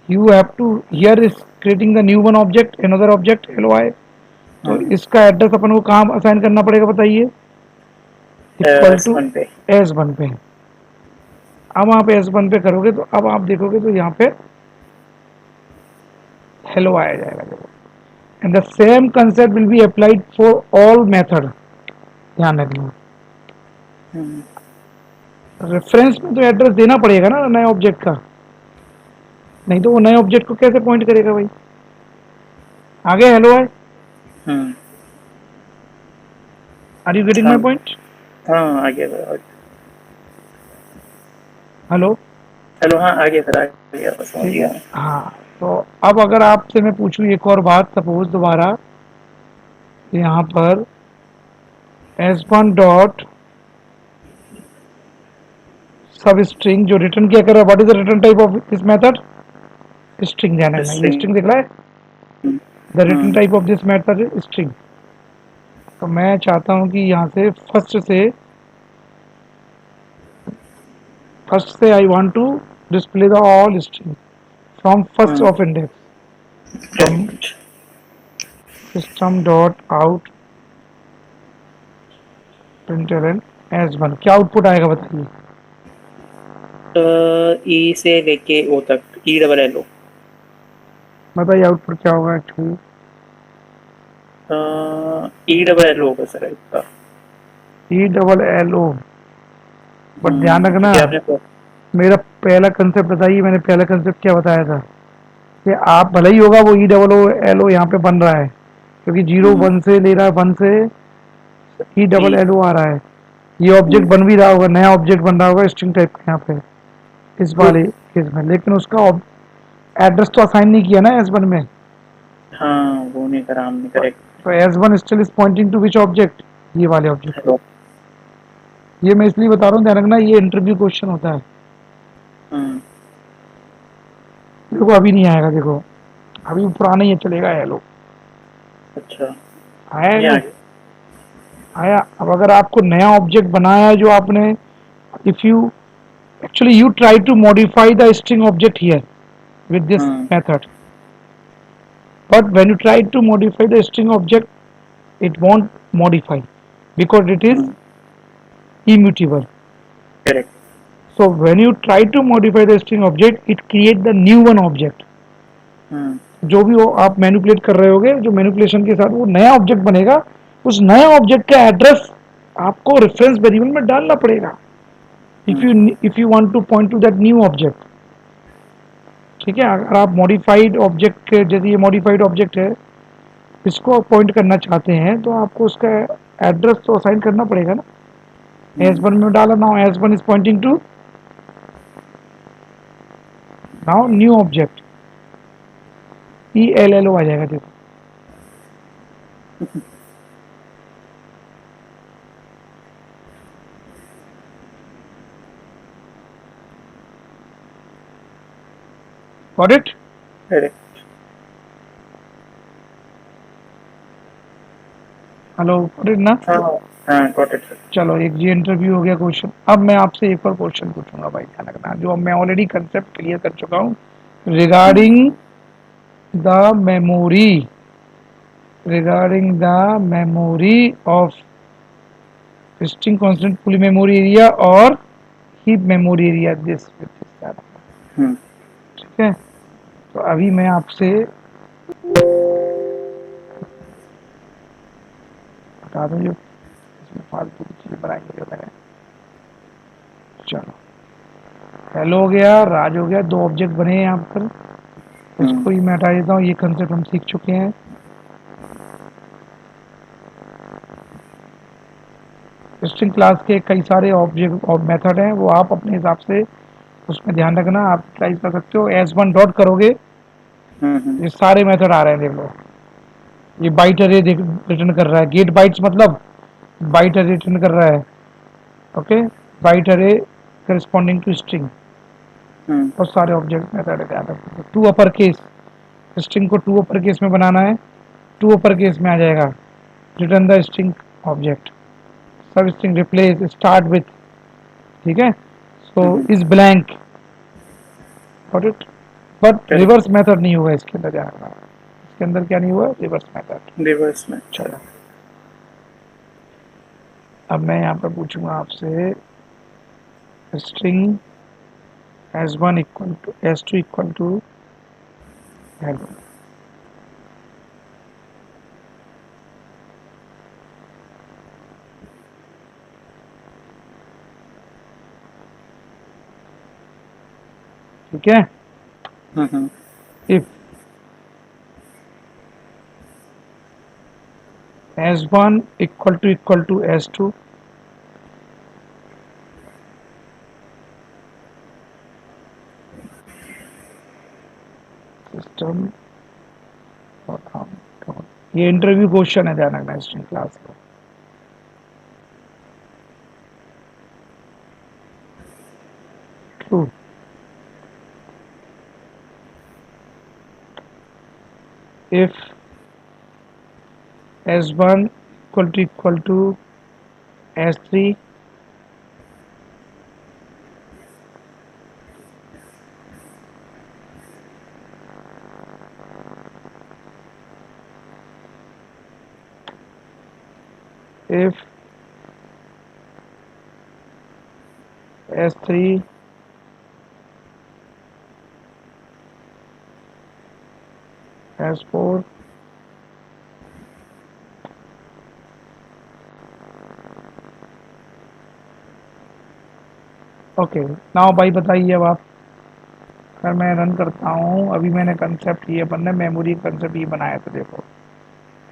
Speaker 1: you have to here is creating the new one object, another object hello I, तो
Speaker 2: हम्म
Speaker 1: इसका एड्रेस अपन को कहाँ असाइन करना पड़ेगा बताइए, इक्वल टू
Speaker 2: S1 पे।
Speaker 1: एस वन पे। अब आप एस वन पे करोगे तो अब आप देखोगे तो यहाँ पे हेलो आया जाएगा, देखो। And the same concept will be applied for all method, ध्यान रखना।
Speaker 2: हम्म
Speaker 1: रेफरेंस में तो एड्रेस देना पड़ेगा ना नए ऑब्जेक्ट का, नहीं तो वो नए ऑब्जेक्ट को कैसे पॉइंट करेगा भाई, आगे हेलो है,
Speaker 2: हम्म
Speaker 1: आर यू गेटिंग
Speaker 2: हाँ
Speaker 1: माई पॉइंट?
Speaker 2: हाँ आगे बढ़ो।
Speaker 1: हेलो,
Speaker 2: हेलो हाँ आगे फिर आगे बस समझ
Speaker 1: ठीक
Speaker 2: गया
Speaker 1: है।
Speaker 2: मैं।
Speaker 1: हाँ, तो अब अगर आपसे मैं पूछूं एक और बात, सपोज दोबारा यहाँ पर s one dot substring जो रिटर्न किया कर रहा है, what is the return type of this method, string, ध्यान रखना ये
Speaker 2: स्ट्रिंग।
Speaker 1: स्ट्रिंग दिख रहा है,
Speaker 2: hmm
Speaker 1: the return type of this method is string. तो मैं चाहता हूँ कि यहाँ से फर्स्ट से I want to display the all string from first of index, from
Speaker 2: correct.
Speaker 1: System dot out println S1 क्या आउटपुट आएगा बताइए।
Speaker 2: ई से लेके ओ तक, ई डबल एल ओ।
Speaker 1: बताइए आउटपुट क्या होगा actually.
Speaker 2: E double L O होगा सर इसका।
Speaker 1: ELLO। बट ध्यान रखना,
Speaker 2: क्योंकि आपने।
Speaker 1: मेरा पहला कंसेप्ट बताइए, मैंने पहला कंसेप्ट क्या बताया था कि आप भले ही होगा वो ELLO यहाँ पे बन रहा है, क्योंकि जीरो
Speaker 2: हम्म,
Speaker 1: वन से ले रहा है, वन से
Speaker 2: ई।
Speaker 1: ELLO आ रहा है। ये ऑब्जेक्ट
Speaker 2: हम्म,
Speaker 1: बन भी रहा होगा, नया ऑब्जेक्ट बन रहा होगा स्ट्रिंग टाइप का यहाँ पे इस वाले केस में, लेकिन उसका एड्रेस तो असाइन नहीं किया ना S1 में।
Speaker 2: हाँ, वो नहीं करा हमने,
Speaker 1: तो,
Speaker 2: करेक्ट।
Speaker 1: तो S1 still is pointing to which object, ये वाले ऑब्जेक्ट को।
Speaker 2: हेलो।
Speaker 1: ये मैं इसलिए बता रहा हूँ, ध्यान रखना ये इंटरव्यू क्वेश्चन होता है।
Speaker 2: हम्म,
Speaker 1: देखो अभी नहीं आएगा, देखो अभी पुराना ही है, चलेगा हेलो।
Speaker 2: अच्छा।
Speaker 1: आया
Speaker 2: ये आ
Speaker 1: हेलो।
Speaker 2: गया।
Speaker 1: आया। अब अगर आपको नया ऑब्जेक्ट बनाया है जो आपने, if you actually you try to modify the string object here with this
Speaker 2: hmm,
Speaker 1: method, but when you try to modify the string object it won't modify because it is
Speaker 2: hmm,
Speaker 1: immutable.
Speaker 2: Correct.
Speaker 1: So when you try to modify the string object it create the new one object।
Speaker 2: हम्म,
Speaker 1: जो भी हो आप manipulate कर रहे होगे, जो manipulation के साथ वो नया ऑब्जेक्ट बनेगा, उस नए ऑब्जेक्ट का एड्रेस आपको रेफरेंस वेरिएबल में डालना पड़ेगा, if
Speaker 2: hmm,
Speaker 1: you if you want two point two that new object. ठीक है, अगर आप मॉडिफाइड ऑब्जेक्ट के, जैसे ये मॉडिफाइड ऑब्जेक्ट है, इसको पॉइंट करना चाहते हैं तो आपको उसका एड्रेस तो असाइन करना पड़ेगा ना। एस
Speaker 2: हम्म,
Speaker 1: वन में डाला, now S one is pointing to now new object, ELLO आ जाएगा, देखो। Got it.
Speaker 2: Correct.
Speaker 1: Hello, got it ना।
Speaker 2: हाँ, हाँ, गॉट इट सर।
Speaker 1: चलो एक ये इंटरव्यू हो गया क्वेश्चन। अब मैं आपसे एक और क्वेश्चन पूछूंगा भाई, ध्यान रखना, जो मैं ऑलरेडी कंसेप्ट क्लियर कर चुका हूँ
Speaker 2: hmm,
Speaker 1: regarding the memory, regarding the memory of string constant pool memory area और heap memory area, this
Speaker 2: hmm,
Speaker 1: ठीक है। तो अभी मैं आपसे बता दूं जो इसमें फालतू की चीज़ बनाएंगे जो मैंने। चलो, हेलो हो गया, राज हो गया, दो ऑब्जेक्ट बने हैं यहाँ पर।
Speaker 2: हम्म,
Speaker 1: इसको ही मैं हटा देता हूँ, ये कंसेप्ट हम सीख चुके हैं। स्ट्रिंग क्लास के कई सारे ऑब्जेक्ट और मेथड हैं, वो आप अपने हिसाब से उसमें ध्यान रखना, आप ट्राई कर सकते हो। S1 डॉट करोगे,
Speaker 2: हम्म,
Speaker 1: ये सारे मेथड आ रहे हैं, देख लो। ये बाइट अरे रिटर्न कर रहा है, गेट बाइट्स मतलब बाइट अरे रिटर्न कर रहा है। Okay, byte array corresponding to string,
Speaker 2: hmm,
Speaker 1: बहुत सारे ऑब्जेक्ट मेथड है, ध्यान रखना। टू अपर केस, स्ट्रिंग को टू अपर केस में बनाना है, टू अपर केस में आ जाएगा, return the string object, substring replace start with, ठीक है। So
Speaker 2: hmm,
Speaker 1: is blank, got it. But
Speaker 2: correct.
Speaker 1: Reverse method नहीं हुआ इसके अंदर, ध्यान रखना। इसके अंदर क्या नहीं हुआ, रिवर्स मेथड।
Speaker 2: रिवर्स में, अच्छा।
Speaker 1: चलो, अब मैं यहाँ पर पूछूंगा आपसे string S1 equal to S2 equal to hello. ठीक है,
Speaker 2: hmm,
Speaker 1: if S1 equal to S2, system, ये इंटरव्यू क्वेश्चन है, ध्यान रखना स्ट्रिंग क्लास का। True, if S1 equal to S3, if S3, S4, okay. Now भाई बताइए अब आप। अगर मैं रन करता हूँ, अभी मैंने कंसेप्ट ये बनना मेमोरी कंसेप्ट ये बनाया था, देखो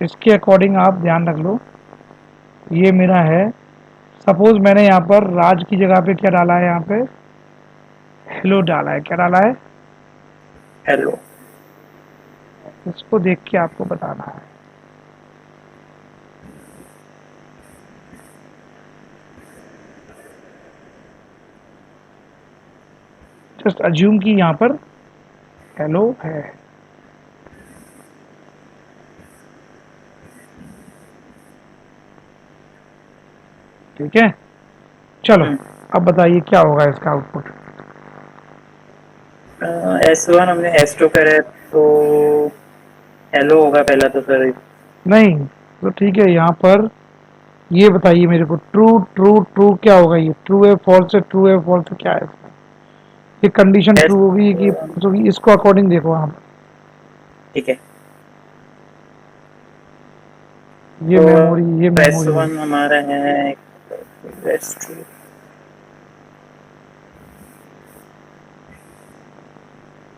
Speaker 1: इसके अकॉर्डिंग आप ध्यान रख लो। ये मेरा है, सपोज मैंने यहाँ पर राज की जगह पे क्या डाला है, यहाँ पे हेलो डाला है। क्या डाला है?
Speaker 2: हेलो।
Speaker 1: इसको देख के आपको बताना है। जस्ट अज्यूम कि यहाँ पर हेलो है, ठीक है। चलो अब बताइए क्या होगा इसका आउटपुट।
Speaker 2: S1 हमने S2 करा है, तो हेलो होगा पहला तो सर।
Speaker 1: नहीं तो ठीक है, यहाँ पर ये बताइए मेरे को, ट्रू ट्रू ट्रू क्या होगा? ये ट्रू है फॉल्स है, ट्रू है फॉल्स है, क्या है? ये कंडीशन
Speaker 2: S
Speaker 1: ट्रू होगी कि false होगी, इसको अकॉर्डिंग देखो आप।
Speaker 2: ठीक है,
Speaker 1: ये
Speaker 2: तो
Speaker 1: मेमोरी, ये मेमोरी है।
Speaker 2: S1 हमारा है S2।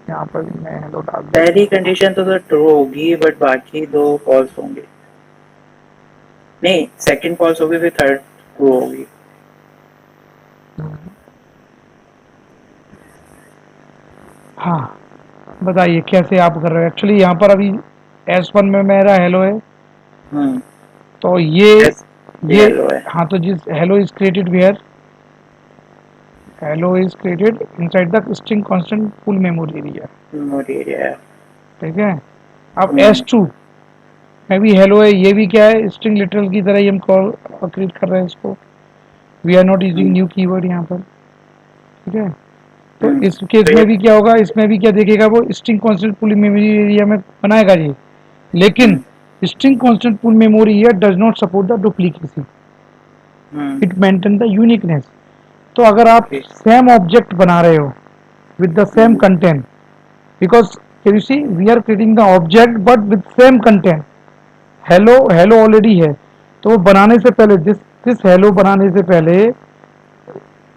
Speaker 1: यहाँ पर भी मैं हेलो डाल देता
Speaker 2: पहली
Speaker 1: हूँ।
Speaker 2: कंडीशन तो सर ट्रू होगी, बट बाकी दो फॉल्स होंगे। नहीं, सेकंड फॉल्स होगी, फिर थर्ड ट्रू होगी।
Speaker 1: हाँ बताइए कैसे आप कर रहे हो। एक्चुअली यहाँ पर अभी S1 में मेरा हेलो है,
Speaker 2: हम्म।
Speaker 1: तो ये
Speaker 2: यस, ये
Speaker 1: ये
Speaker 2: हेलो है।
Speaker 1: हाँ, तो जिस hello is created where, hello is created inside the string constant full memory area,
Speaker 2: memory area है।
Speaker 1: ठीक है। अब
Speaker 2: हम्म।
Speaker 1: S2 में भी हेलो है, ये भी क्या है, स्ट्रिंग लिटरल की तरह ही हम कॉल क्रिएट कर रहे हैं इसको। We are not using
Speaker 2: hmm.
Speaker 1: New keyword यहाँ पर, ठीक है। तो
Speaker 2: हम्म।
Speaker 1: इस केस
Speaker 2: तो
Speaker 1: में
Speaker 2: ये।
Speaker 1: भी क्या होगा, इसमें भी क्या देखेगा वो, string constant full memory area में बनाएगा ये, लेकिन
Speaker 2: हम्म।
Speaker 1: String constant full memory area does not support the duplicacy,
Speaker 2: hmm.
Speaker 1: It maintain the uniqueness. तो अगर आप
Speaker 2: ओके।
Speaker 1: सेम ऑब्जेक्ट बना रहे हो with the same
Speaker 2: hmm.
Speaker 1: content, because can you see we are creating the object but with same content। hello hello already है, तो वो बनाने से पहले दिस हेलो बनाने से पहले,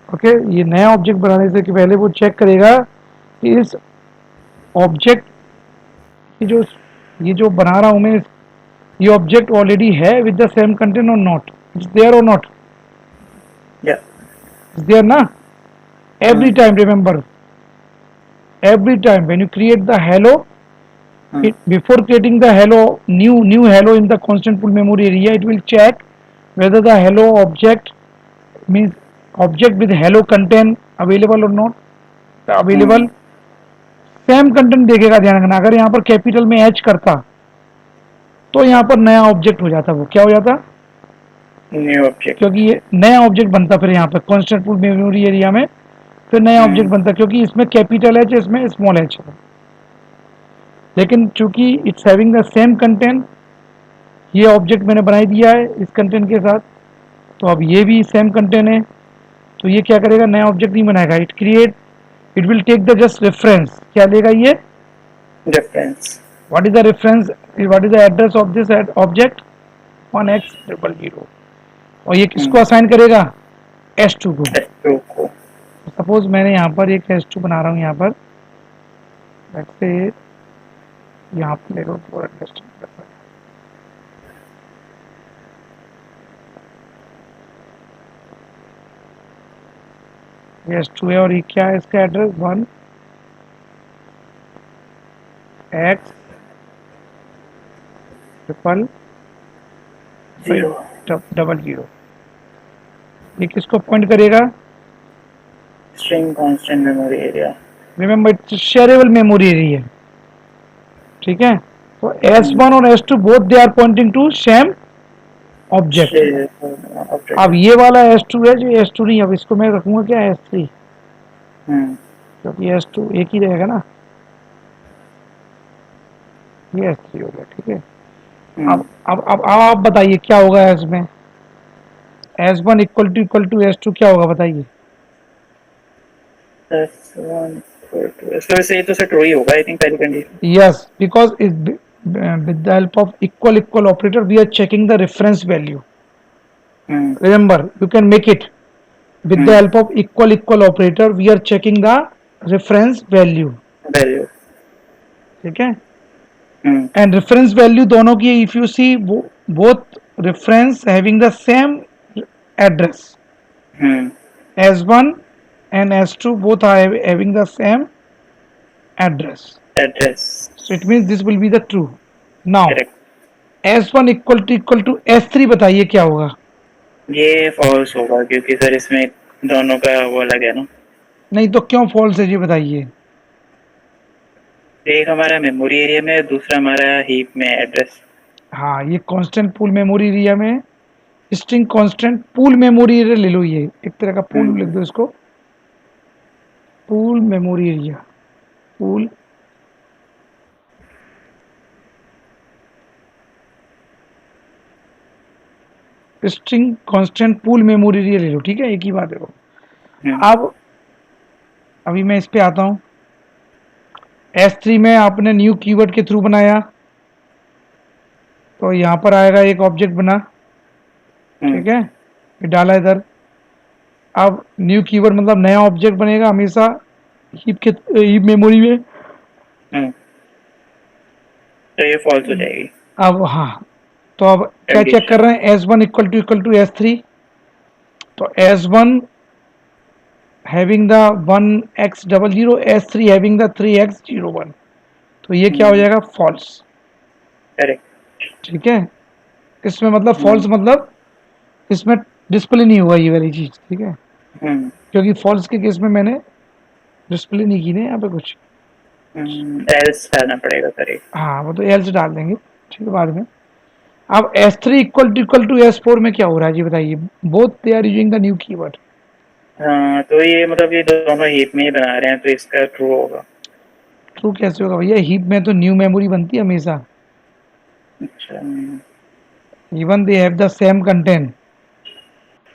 Speaker 1: ओके, ये नया ऑब्जेक्ट बनाने से पहले वो चेक करेगा कि इस ऑब्जेक्ट की जो, ये जो बना रहा हूं मैं, ये ऑब्जेक्ट ऑलरेडी है विद द सेम कंटेंट और नॉट, इट्स देयर और नॉट,
Speaker 2: या।
Speaker 1: इट्स देयर ना। Every
Speaker 2: hmm.
Speaker 1: Time remember, every time when you create the hello,
Speaker 2: hmm.
Speaker 1: before creating the hello, new hello in the constant full memory area, it will check whether the hello object means object with hello content available or not
Speaker 2: hmm.
Speaker 1: available। Same content देखेगा, ध्यान रखना। अगर यहाँ पर capital में H करता तो यहाँ पर नया ऑब्जेक्ट हो जाता, वो क्या हो जाता,
Speaker 2: न्यू ऑब्जेक्ट।
Speaker 1: क्योंकि ये नया ऑब्जेक्ट बनता फिर यहाँ पर कॉन्स्टेंट फुल मेमोरी एरिया में, फिर नया ऑब्जेक्ट
Speaker 2: हम्म।
Speaker 1: बनता, क्योंकि इसमें कैपिटल एच है, इसमें स्मॉल एच है। लेकिन चूंकि it's having the same content, ये ऑब्जेक्ट मैंने बना ही दिया है इस कंटेंट के साथ, तो अब ये भी सेम कंटेंट है, तो ये क्या करेगा, नया ऑब्जेक्ट नहीं बनाएगा, it will take the just reference. क्या लेगा ये,
Speaker 2: reference.
Speaker 1: What is the reference, what is the address of this object, 1x00। और ये किसको
Speaker 2: हम्म।
Speaker 1: असाइन करेगा, S2 को।
Speaker 2: S2 को।
Speaker 1: सपोज मैंने यहाँ पर एक S2 बना रहा हूँ, यहाँ पर वैसे यहाँ पर देखो थोड़ा अंडरस्टैंड करना। ये S2 है और ये क्या है, इसका एड्रेस 1x00। 00 ये किसको पॉइंट करेगा,
Speaker 2: string constant memory area.
Speaker 1: Remember it's shareable memory area, ठीक है। तो S1 और S2 both they are pointing to same object. अब
Speaker 2: ऑब्जेक्ट।
Speaker 1: ये वाला S2 है, जो S2 नहीं, अब इसको मैं रखूंगा क्या, S3,
Speaker 2: हम्म।
Speaker 1: क्योंकि S2 एक ही रहेगा ना, ये S3 हो गया, ठीक है।
Speaker 2: हम्म।
Speaker 1: अब आप बताइए क्या होगा इसमें, S1 इक्वल टू S2 क्या होगा बताइए।
Speaker 2: S1 इसका वैसे ये तो सर ट्रू ही होगा आई थिंक पहली condition.
Speaker 1: Yes, because with the help of equal operator, we are checking the reference value.
Speaker 2: Hmm.
Speaker 1: Remember, you can make it. With the
Speaker 2: hmm.
Speaker 1: help of equal operator, we are checking the reference value.
Speaker 2: Value.
Speaker 1: ठीक है.
Speaker 2: हम्म.
Speaker 1: And reference value दोनों की if you see both reference having the same address.
Speaker 2: Hmm.
Speaker 1: S1 and S2 both are having the same address.
Speaker 2: Address.
Speaker 1: So it means this will be the true. Now
Speaker 2: correct.
Speaker 1: S1 equal to S3 बताइए क्या होगा.
Speaker 2: ये false होगा क्योंकि sir इसमें दोनों का वो अलग है ना.
Speaker 1: नहीं तो क्यों फॉल्स है ये बताइए.
Speaker 2: एक हमारा मेमोरी एरिया में दूसरा हमारा हीप में एड्रेस.
Speaker 1: हाँ ये कांस्टेंट पूल मेमोरी एरिया में string constant pool memory area ले लो. ये एक तरह का पूल लिख
Speaker 2: हम्म.
Speaker 1: दो इसको. Pool memory area. Pool string constant pool memory area ले लो. ठीक है एक ही बात है वो.
Speaker 2: हम्म.
Speaker 1: अब अभी मैं इस पे आता हूँ. S3 में आपने न्यू कीवर्ड के थ्रू बनाया तो यहाँ पर आएगा एक ऑब्जेक्ट बना.
Speaker 2: हम्म.
Speaker 1: ठीक है. ये डाला इधर. अब न्यू कीवर्ड मतलब नया ऑब्जेक्ट बनेगा हमेशा हीप मेमोरी में.
Speaker 2: हम्म. तो ये फॉल्स हो जाएगी
Speaker 1: अब हाँ तो अब क्या चेक कर
Speaker 2: कंडीशन.
Speaker 1: रहे हैं. S1 equal to S3. तो S1 having the 1x00 S3 having the 3x01. तो ये क्या हो
Speaker 2: हम्म.
Speaker 1: जाएगा फॉल्स.
Speaker 2: करेक्ट.
Speaker 1: ठीक है. इसमें मतलब
Speaker 2: हम्म.
Speaker 1: फॉल्स मतलब इसमें डिस्प्ले नहीं हुआ ये वाली चीज. ठीक है.
Speaker 2: हम्म.
Speaker 1: क्योंकि फॉल्स के केस में मैंने डिस्प्ले नहीं की ना यहाँ पे कुछ.
Speaker 2: एल्स डालना पड़ेगा सर एक.
Speaker 1: हाँ वो तो एल्स डाल देंगे. ठीक है बाद में. अब S3 इक्वल टू S4 में क्या हो रहा है जी बताइए. Both they are using the new keyword.
Speaker 2: हाँ तो ये मतलब ये दोनों हीप में ही बना रहे हैं तो इसका ट्रू होगा.
Speaker 1: ट्रू कैसे होगा भैया. हीप में तो न्यू मेमोरी बनती है हमेशा.
Speaker 2: अच्छा.
Speaker 1: Even they have the same content.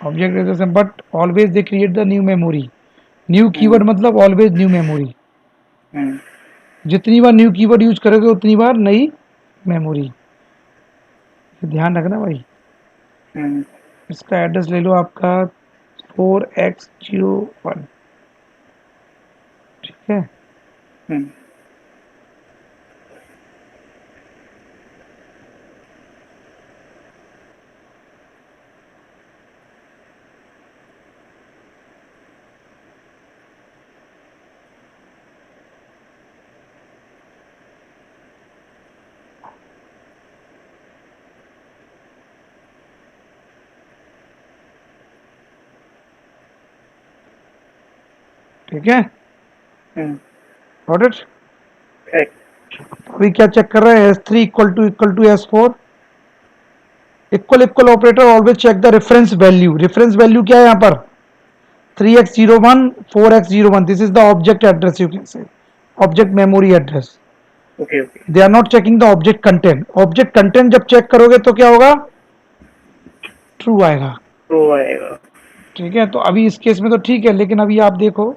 Speaker 1: Object is the same but always they create the new memory. New
Speaker 2: hmm.
Speaker 1: Keyword मतलब ऑलवेज न्यू मेमोरी.
Speaker 2: हम्म.
Speaker 1: जितनी बार न्यू कीवर्ड यूज करोगे उतनी बार नई मेमोरी. ध्यान रखना भाई.
Speaker 2: हम्म.
Speaker 1: इसका एड्रेस ले लो आपका 4x01. ठीक है.
Speaker 2: हम्म.
Speaker 1: ठीक है.
Speaker 2: हम्म.
Speaker 1: Got it.
Speaker 2: करेक्ट.
Speaker 1: अभी क्या चेक कर रहे हैं. S3 equal to S4. Equal operator always check the reference value. Reference value क्या है यहाँ पर. 3x01 4x01. This is the object address. You can say object memory address.
Speaker 2: Okay. Okay.
Speaker 1: They are not checking the object content. Object content जब check करोगे तो क्या होगा. True आएगा.
Speaker 2: ट्रू आएगा.
Speaker 1: ठीक है. तो अभी इस केस में तो ठीक है लेकिन अभी आप देखो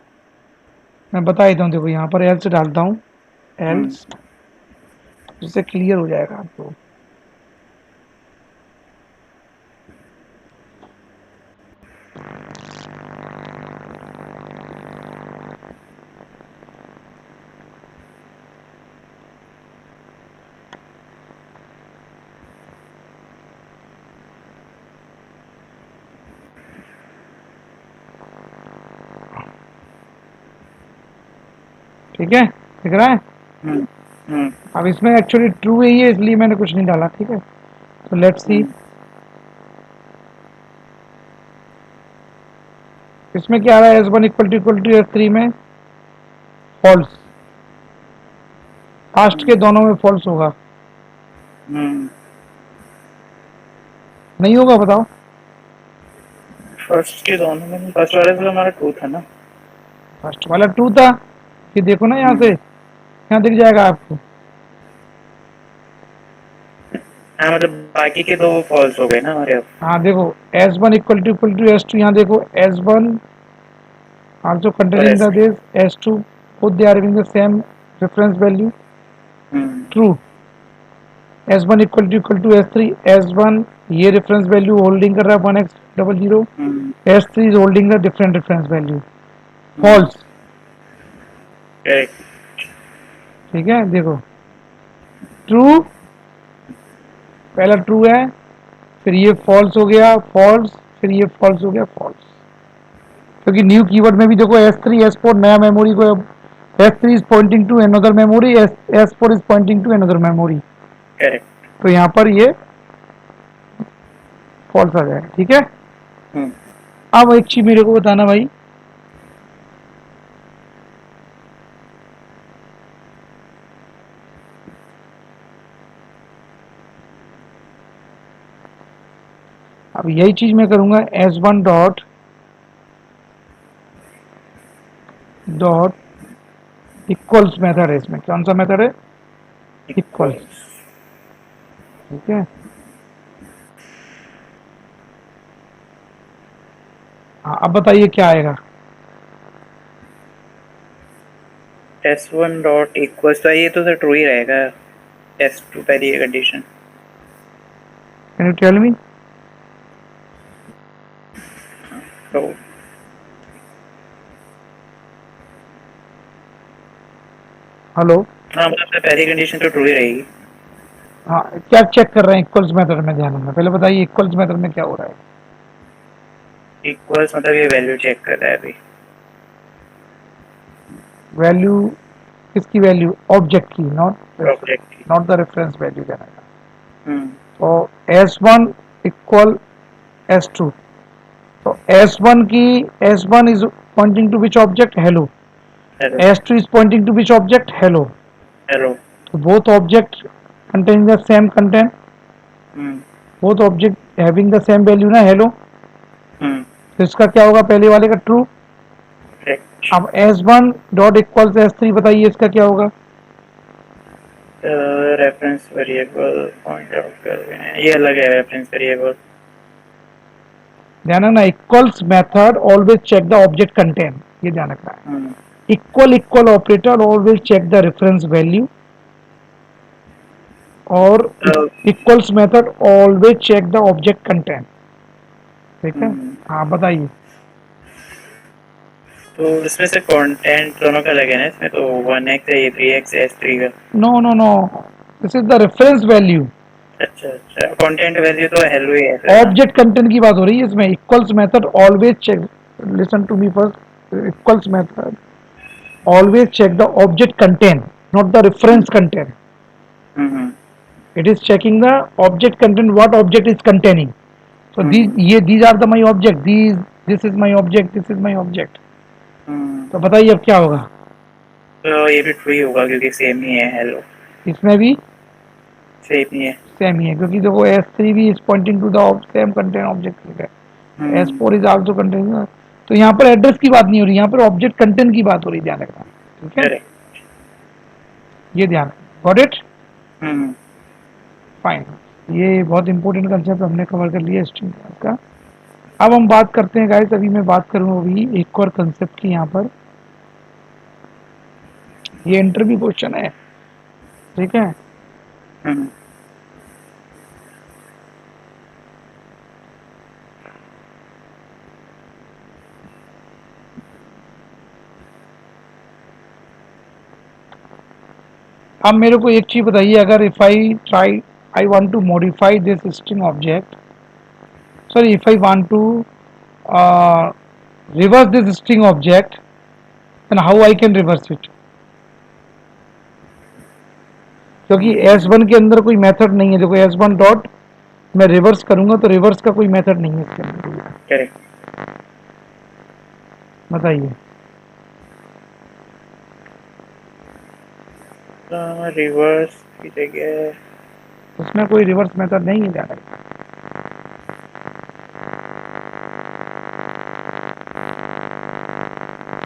Speaker 1: मैं बता देता हूँ. देखो यहाँ पर एल्स डालता हूँ.
Speaker 2: हम्म.
Speaker 1: एल्स जिससे क्लियर हो जाएगा आपको. ठीक है. दिख रहा है.
Speaker 2: हम्म. हम्म.
Speaker 1: अब इसमें एक्चुअली ट्रू है ये इसलिए मैंने कुछ नहीं डाला. ठीक है. तो लेट्स सी.
Speaker 2: हम्म.
Speaker 1: इसमें क्या आ रहा है. S1 इक्वल टू S3 में फॉल्स. लास्ट के दोनों में फॉल्स होगा.
Speaker 2: हम्म.
Speaker 1: नहीं होगा बताओ.
Speaker 2: फर्स्ट के दोनों में फर्स्ट वाले से हमारा ट्रू था ना.
Speaker 1: फर्स्ट वाला ट्रू था. ये देखो ना यहाँ से.
Speaker 2: हम्म.
Speaker 1: यहाँ दिख जाएगा आपको.
Speaker 2: हाँ मतलब बाकी के दो फॉल्स हो गए ना हमारे अब.
Speaker 1: हाँ देखो S1 इक्वल टू S2. यहाँ देखो S1 also
Speaker 2: for
Speaker 1: containing the
Speaker 2: S3.
Speaker 1: this S2, both they are having the same reference value.
Speaker 2: Hmm.
Speaker 1: True. S1 equal to S3, S1 ये reference value holding कर रहा है 1x00,
Speaker 2: Hmm.
Speaker 1: S3 is holding a different reference value.
Speaker 2: Hmm.
Speaker 1: False.
Speaker 2: Correct.
Speaker 1: ठीक है, देखो true, पहला true है, फिर ये फॉल्स हो गया फॉल्स, फिर ये फॉल्स हो गया फॉल्स, क्योंकि न्यू कीवर्ड में भी देखो S3 S4 नया मेमोरी को, S3 is pointing to another memory, S4 is pointing to another memory,
Speaker 2: Correct.
Speaker 1: तो यहाँ पर ये फॉल्स आ जाएगा। ठीक है,
Speaker 2: Hmm.
Speaker 1: अब एक चीज मेरे को बताना भाई, अब यही चीज मैं करूंगा S1 dot dot equals method है, इसमें कौन सा मेथड है, इक्वल्स।
Speaker 2: Equals.
Speaker 1: ठीक है, हाँ अब बताइए क्या आएगा।
Speaker 2: S1 डॉट इक्वल्स, तो ये तो सर ट्रू ही रहेगा। S2 पहली condition.
Speaker 1: Can you tell me.
Speaker 2: तो
Speaker 1: हेलो,
Speaker 2: हाँ, मतलब सर पहली कंडीशन तो ट्रू ही रहेगी।
Speaker 1: हाँ क्या चेक कर रहे हैं इक्वल्स मेथड में, ध्यान में पहले बताइए इक्वल्स मेथड में क्या हो रहा है।
Speaker 2: इक्वल्स मतलब ये वैल्यू चेक कर रहा है अभी।
Speaker 1: वैल्यू किसकी वैल्यू, ऑब्जेक्ट की,
Speaker 2: ऑब्जेक्ट की।
Speaker 1: नॉट द रेफरेंस वैल्यू देना है।
Speaker 2: हम्म।
Speaker 1: तो S1 इक्वल S2, तो S1 की, S1 is pointing to which object, hello,
Speaker 2: hello.
Speaker 1: S2 is pointing to which object, hello,
Speaker 2: hello.
Speaker 1: so both objects containing the same content,
Speaker 2: hmm.
Speaker 1: both object having the same value ना, hello,
Speaker 2: हम्म।
Speaker 1: तो इसका क्या होगा, पहले वाले का true.
Speaker 2: Correct.
Speaker 1: अब S1 डॉट इक्वल S3 बताइए इसका क्या होगा।
Speaker 2: रेफरेंस वेरिएबल पॉइंट आउट कर रहे हैं, ये अलग है रेफरेंस वेरिएबल।
Speaker 1: ध्यान रखना, equals method always check the object content, ये ध्यान रखना है।
Speaker 2: Hmm.
Speaker 1: Equal equal operator always check the reference value, और
Speaker 2: तो
Speaker 1: equals method always check the object content. ठीक है,
Speaker 2: हम्म,
Speaker 1: हाँ बताइए।
Speaker 2: तो इसमें से कंटेंट दोनों का अलग है ना, इसमें तो 1x है, ये 3x है S3 का।
Speaker 1: No no no, this is the reference value,
Speaker 2: अच्छा अच्छा, कंटेंट वैल्यू तो हेलो ही है फिर ना।
Speaker 1: ऑब्जेक्ट कंटेंट की बात हो रही है इसमें। Equals method always check, listen to me first, equals method always check the object content, not the
Speaker 2: hmm.
Speaker 1: Reference content.
Speaker 2: Hmm.
Speaker 1: It is checking the object content, what object is containing, so
Speaker 2: hmm.
Speaker 1: these are the my object, these, this is my object, this is my object।
Speaker 2: हम्म।
Speaker 1: तो बताइए अब क्या होगा।
Speaker 2: तो ये भी true ही होगा क्योंकि सेम ही है, हेलो।
Speaker 1: इसमें भी
Speaker 2: सेम ही है।
Speaker 1: सेम ही है, क्योंकि देखो S3 भी is pointing to the same content object है,
Speaker 2: हम्म।
Speaker 1: S4 इज आल्सो कंटेंट, तो यहाँ पर एड्रेस की बात नहीं हो रही, यहाँ पर ऑब्जेक्ट कंटेंट की बात हो रही, ध्यान रखना। ठीक है,
Speaker 2: करेक्ट।
Speaker 1: ये ध्यान, गॉट इट,
Speaker 2: हम्म।
Speaker 1: फाइन। ये बहुत इंपॉर्टेंट कंसेप्ट हमने कवर कर लिया स्ट्रिंग क्लास का। अब हम बात करते हैं गाइस, अभी मैं बात करूँ अभी एक और कंसेप्ट की, यहाँ पर ये इंटरव्यू क्वेश्चन है। ठीक है,
Speaker 2: हम्म।
Speaker 1: अब मेरे को एक चीज बताइए, अगर if I try, I want to modify this string object, sorry if I want to reverse this string object, then how I can reverse it, क्योंकि S1 के अंदर कोई मेथड नहीं है। देखो S1 डॉट मैं रिवर्स करूंगा तो रिवर्स का कोई मेथड नहीं है इसके अंदर,
Speaker 2: करेक्ट।
Speaker 1: बताइए।
Speaker 2: रिवर्स की जगह
Speaker 1: उसमें कोई रिवर्स मेथड नहीं है, ध्यान रखना।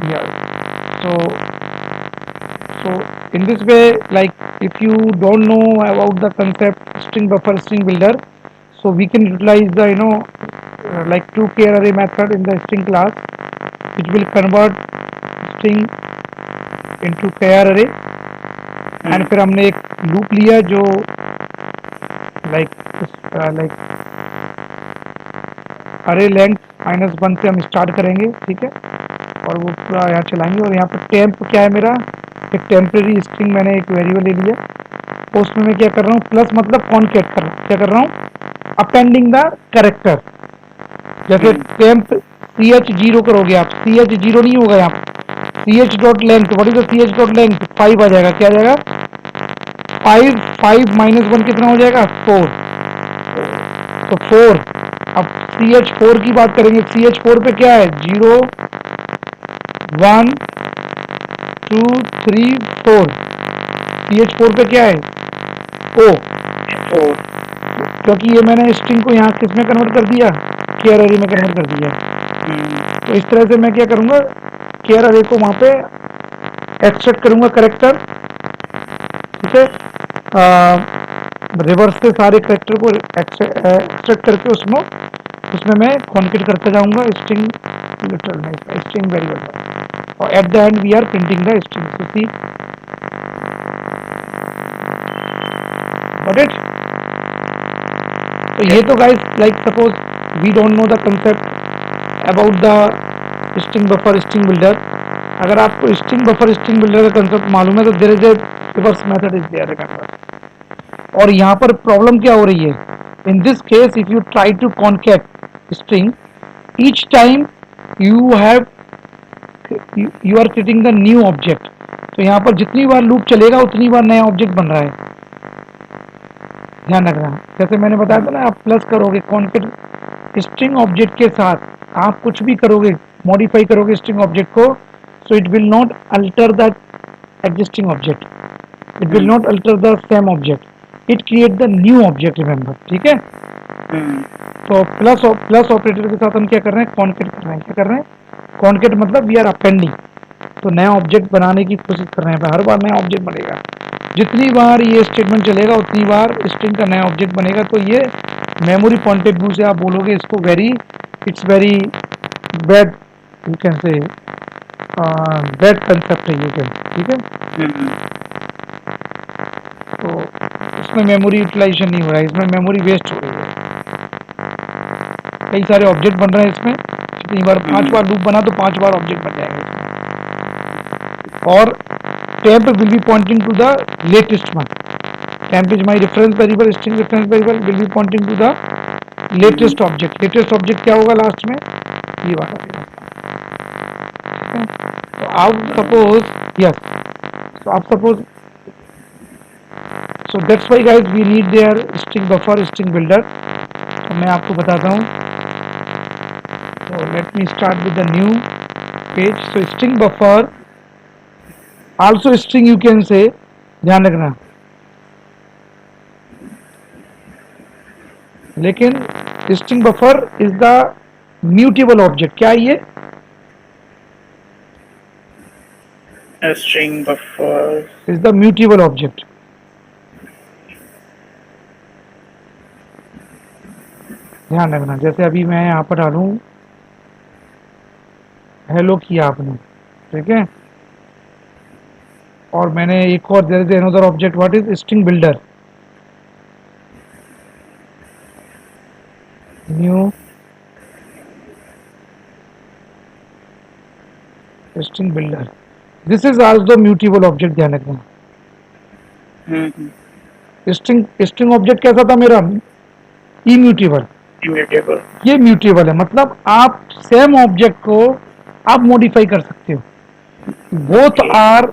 Speaker 1: Yeah. So, so in this way, like if you don't know about the concept string buffer, string builder, so we can utilize the like 2k array method in the string class, which will convert string into char array, and फिर हमने एक loop लिया जो like अरे length -1 से हम start करेंगे, ठीक है, और वो पूरा यहाँ चलाएंगे। और यहाँ पर टेम्प क्या है मेरा, एक टेम्परेरी स्ट्रिंग मैंने एक वेरिएबल ले लिया, तो उसमें मैं क्या कर रहा हूँ, प्लस मतलब कॉन्केट कर रहा हूँ, क्या कर रहा हूँ, अपेंडिंग द कैरेक्टर। जैसे टेम्प ch0 करोगे आप, ch0 नहीं होगा यहाँ पर, ch dot length, what is the ch dot length, 5 आ जाएगा, क्या आ जाएगा 5, 5 -1 कितना हो जाएगा 4, तो 4। अब ch4 की बात करेंगे, ch4 पे क्या है 0 1 2 3 4, ch4 पे क्या है ओ, क्योंकि ये मैंने स्ट्रिंग को यहाँ किस में कन्वर्ट कर दिया, केयर अरे में कन्वर्ट कर दिया। तो इस तरह से मैं क्या करूँगा, केयर अरे को वहाँ पे एक्सट्रैक्ट करूँगा करेक्टर, ठीक है, रिवर्स से सारे करेक्टर को एक्सट्रैक्ट करके उसमें मैं कॉन्केट करता जाऊँगा स्ट्रिंग लिटरल में, स्ट्रिंग वेरिएबल, और at the end we are printing the string. तो सी गॉट इट। तो ये तो guys like suppose we don't know the concept about the string buffer string builder. अगर आपको स्ट्रिंग बफर स्ट्रिंग बिल्डर का concept मालूम है तो there is a reverse method is there, remember. और यहाँ पर प्रॉब्लम क्या हो रही है, in this case if you try to concat string each time you have you are creating the new object. तो यहाँ पर जितनी बार लूप चलेगा उतनी बार नया ऑब्जेक्ट बन रहा है, ध्यान रखना। जैसे मैंने बताया था ना, आप प्लस करोगे कॉन्केट स्ट्रिंग ऑब्जेक्ट के साथ, आप कुछ भी करोगे मॉडिफाई करोगे स्ट्रिंग ऑब्जेक्ट को, so it will not alter the existing object, it will not alter the same object, it create the new object, remember, ठीक है। तो प्लस ऑपरेटर के साथ हम क्या कर रहे हैं, कॉन्केट कर रहे हैं, क्या कर रहे हैं कॉन्केट, मतलब वी आर अपेंडिंग, तो नया ऑब्जेक्ट बनाने की कोशिश कर रहे हैं, हर बार नया ऑब्जेक्ट बनेगा, जितनी बार ये स्टेटमेंट चलेगा उतनी बार स्ट्रिंग का नया ऑब्जेक्ट बनेगा। तो ये मेमोरी पॉइंट ऑफ व्यू से आप बोलोगे इसको it's very bad, you can से बैड कंसेप्ट है, यू कैन, ठीक है। तो इसमें मेमोरी यूटिलाइजेशन नहीं हो रहा है, इसमें मेमोरी वेस्ट हो रही है, कई सारे ऑब्जेक्ट बन रहे हैं इसमें, जितनी बार 5 बार लूप बना तो 5 बार ऑब्जेक्ट बन जाएंगे इसमें। और temp will be pointing to the latest one, temp is my reference variable, string reference variable will be pointing to the latest object, latest object क्या होगा लास्ट में, ये वाला। तो आप सपोज यस, so आप suppose, so that's why guys we need their string buffer string builder। तो मैं आपको बताता हूँ, so let me start with the new page। so string buffer also string you can say, ध्यान रखना, लेकिन string buffer is the mutable object. क्या है ये,
Speaker 2: string buffer
Speaker 1: is the mutable object. ध्यान रखना, जैसे अभी मैं यहाँ पर डालूं हेलो किया आपने, ठीक है, और मैंने एक और there is another object what is string builder, new string builder, this is also mutable object, ध्यान रखना। स्ट्रिंग ऑब्जेक्ट कैसा था मेरा, इम्यूटेबल, ये म्यूटेबल है, मतलब आप सेम ऑब्जेक्ट को आप मॉडिफाई कर सकते हो, बोथ आर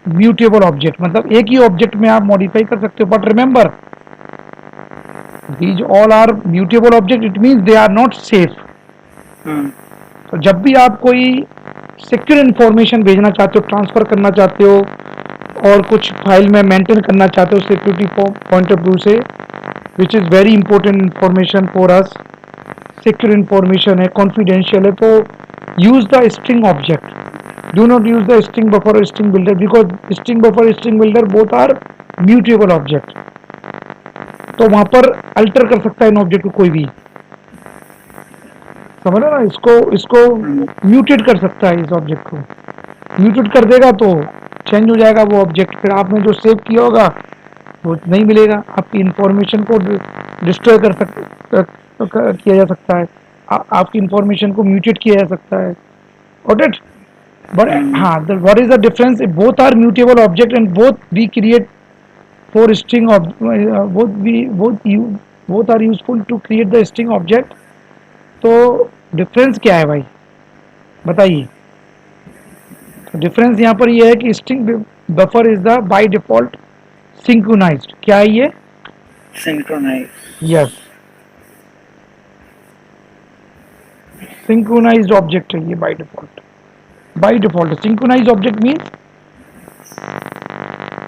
Speaker 1: म्यूटेबल ऑब्जेक्ट, मतलब एक ही ऑब्जेक्ट में आप मॉडिफाई कर सकते हो, but remember these all are mutable object, it means they are not safe. तो जब भी आप कोई सिक्योर इंफॉर्मेशन भेजना चाहते हो, ट्रांसफर करना चाहते हो, और कुछ फाइल में मेंटेन करना चाहते हो सिक्योरिटी पॉइंट ऑफ व्यू से, which is very important information for us, secure information है, कॉन्फिडेंशियल है, तो use the string object, do not use the string buffer or string builder, because string buffer string builder both are mutable object। तो वहां पर alter कर सकता है इन object को कोई भी, समझ रहे ना, इसको इसको म्यूटेट कर सकता है, इस ऑब्जेक्ट को म्यूटेट कर देगा तो चेंज हो जाएगा वो ऑब्जेक्ट, फिर आपने जो सेव किया होगा वो नहीं मिलेगा, आपकी इंफॉर्मेशन को डिस्ट्रॉय किया जा सकता है, आपकी इंफॉर्मेशन को म्यूटेट किया जा सकता है। Got it? बट हाँ, what is the difference? Both are mutable object and both we create for string both are useful to create the string object. तो डिफरेंस क्या है भाई, बताइए? तो डिफरेंस यहाँ पर ये है कि string buffer is the by default synchronized. क्या है ये?
Speaker 2: सिंक्रोनाइज।
Speaker 1: यस, सिंक्रोनाइज्ड ऑब्जेक्ट है ये by default. By default synchronized object means,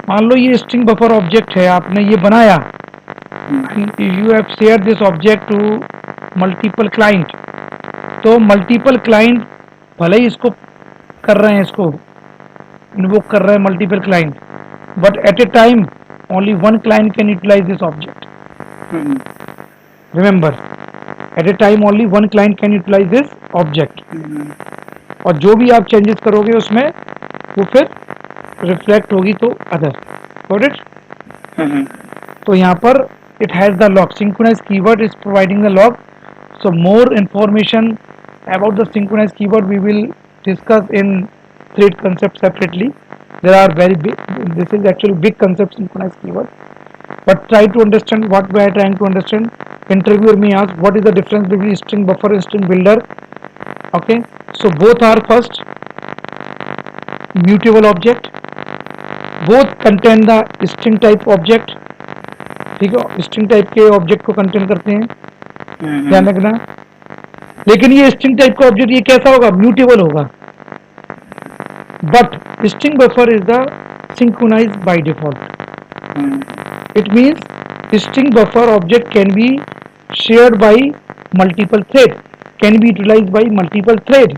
Speaker 1: मान लो ये स्ट्रिंग बफर ऑब्जेक्ट है, आपने ये बनाया, you have share this object to multiple client. तो मल्टीपल क्लाइंट भले ही इसको कर रहे हैं, इसको इन्वोक कर रहे हैं multiple client, but at a time only one client can utilize this object. Remember, at a time only one client can utilize this object. और जो भी आप चेंजेस करोगे उसमें वो फिर रिफ्लेक्ट होगी तो अदर। Got it? तो यहाँ पर it has the log. Synchronized keyword is providing the log. So more information about the synchronized keyword we will discuss in thread concept separately. There are very big, this is actually big concept, synchronized keyword, but try to understand what we are trying to understand. Interviewer may ask what is the difference between string buffer and string builder. Okay, so both are first mutable object, both contain the string type object. ठीक है, string type के object को contain करते हैं, ध्यान रखना। लेकिन ये स्ट्रिंग टाइप का ऑब्जेक्ट ये कैसा होगा? म्यूटेबल होगा। but string buffer is the synchronized by default. It means string buffer object can be shared by multiple thread, can be utilized by multiple thread,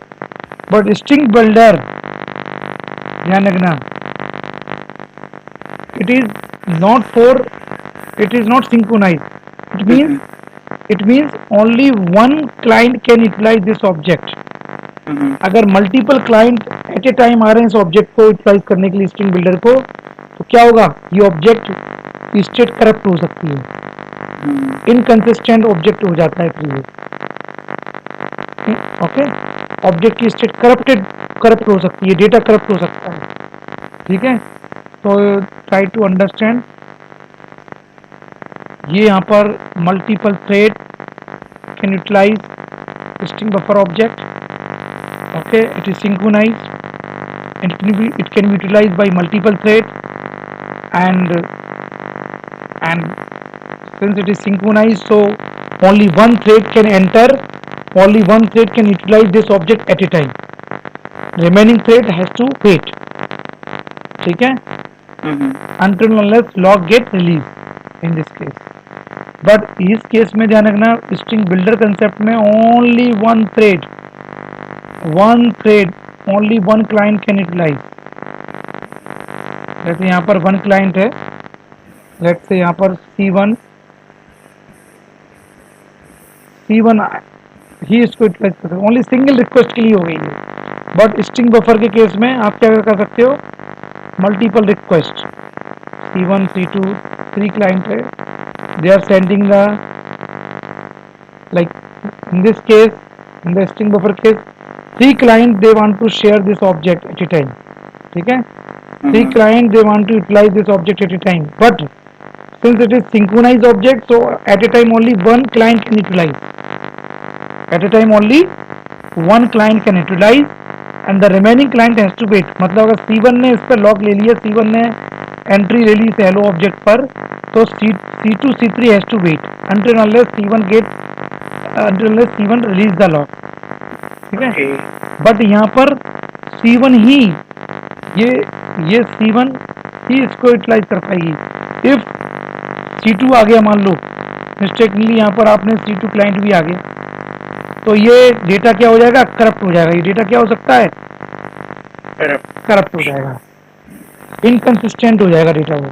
Speaker 1: but string builder, ध्यान रखना, it is not for, it is not synchronized. It means only one client can utilize this object. अगर multiple client at a time आ रहे हैं इस object को utilise करने के लिए, स्ट्रिंग बिल्डर को, तो क्या होगा? ये ऑब्जेक्ट की स्टेट करप्ट हो सकती है, इनकंसिस्टेंट ऑब्जेक्ट हो जाता है फिर ये। ओके, ऑब्जेक्ट की स्टेट करप्ट हो सकती है, डेटा करप्ट हो सकता है। ठीक है, तो ट्राई टू अंडरस्टैंड। ये यहाँ पर multiple thread can utilize string buffer object. Okay, it is synchronized and it can be utilized by multiple threads, and since it is synchronized, so only one thread can enter, only one thread can utilize this object at a time, remaining thread has to wait. ठीक है, until unless log get released in this case. but इस case में ध्यान रखना, string builder concept में only one thread, only one client can utilize. जैसे यहाँ पर वन क्लाइंट है, लेट्स से यहाँ पर C1 ही इसको यूटिलाइज कर सकते, ओनली सिंगल रिक्वेस्ट के लिए हो गई है। बट स्ट्रिंग बफर के केस में आप क्या कर सकते हो? Multiple request, C1 C2 3 client है, they are sending the, like in this case, in the string buffer case, 3 clients they want to share this object at a time. ठीक है, 3 clients they want to utilize this object at a time, but since it is synchronized object, so at a time only one client can utilize, at a time only one client can utilize, and the remaining client has to wait. मतलब अगर C1 ने इस पर log ले लिया, C1 ने entry ले ली इस हेलो ऑब्जेक्ट पर, तो C2 C3 has to wait until unless C1 release the log. ठीक है, बट यहाँ पर C1 ही ये C1 ही इसको यूटिलाइज कर पाएगी। इफ C2 आ गया, मान लो मिस्टेकली यहाँ पर आपने C2 क्लाइंट भी आ गया, तो ये डेटा क्या हो जाएगा? करप्ट हो जाएगा। ये डेटा क्या हो सकता है? करप्ट हो जाएगा, इनकंसिस्टेंट हो जाएगा डेटा, वो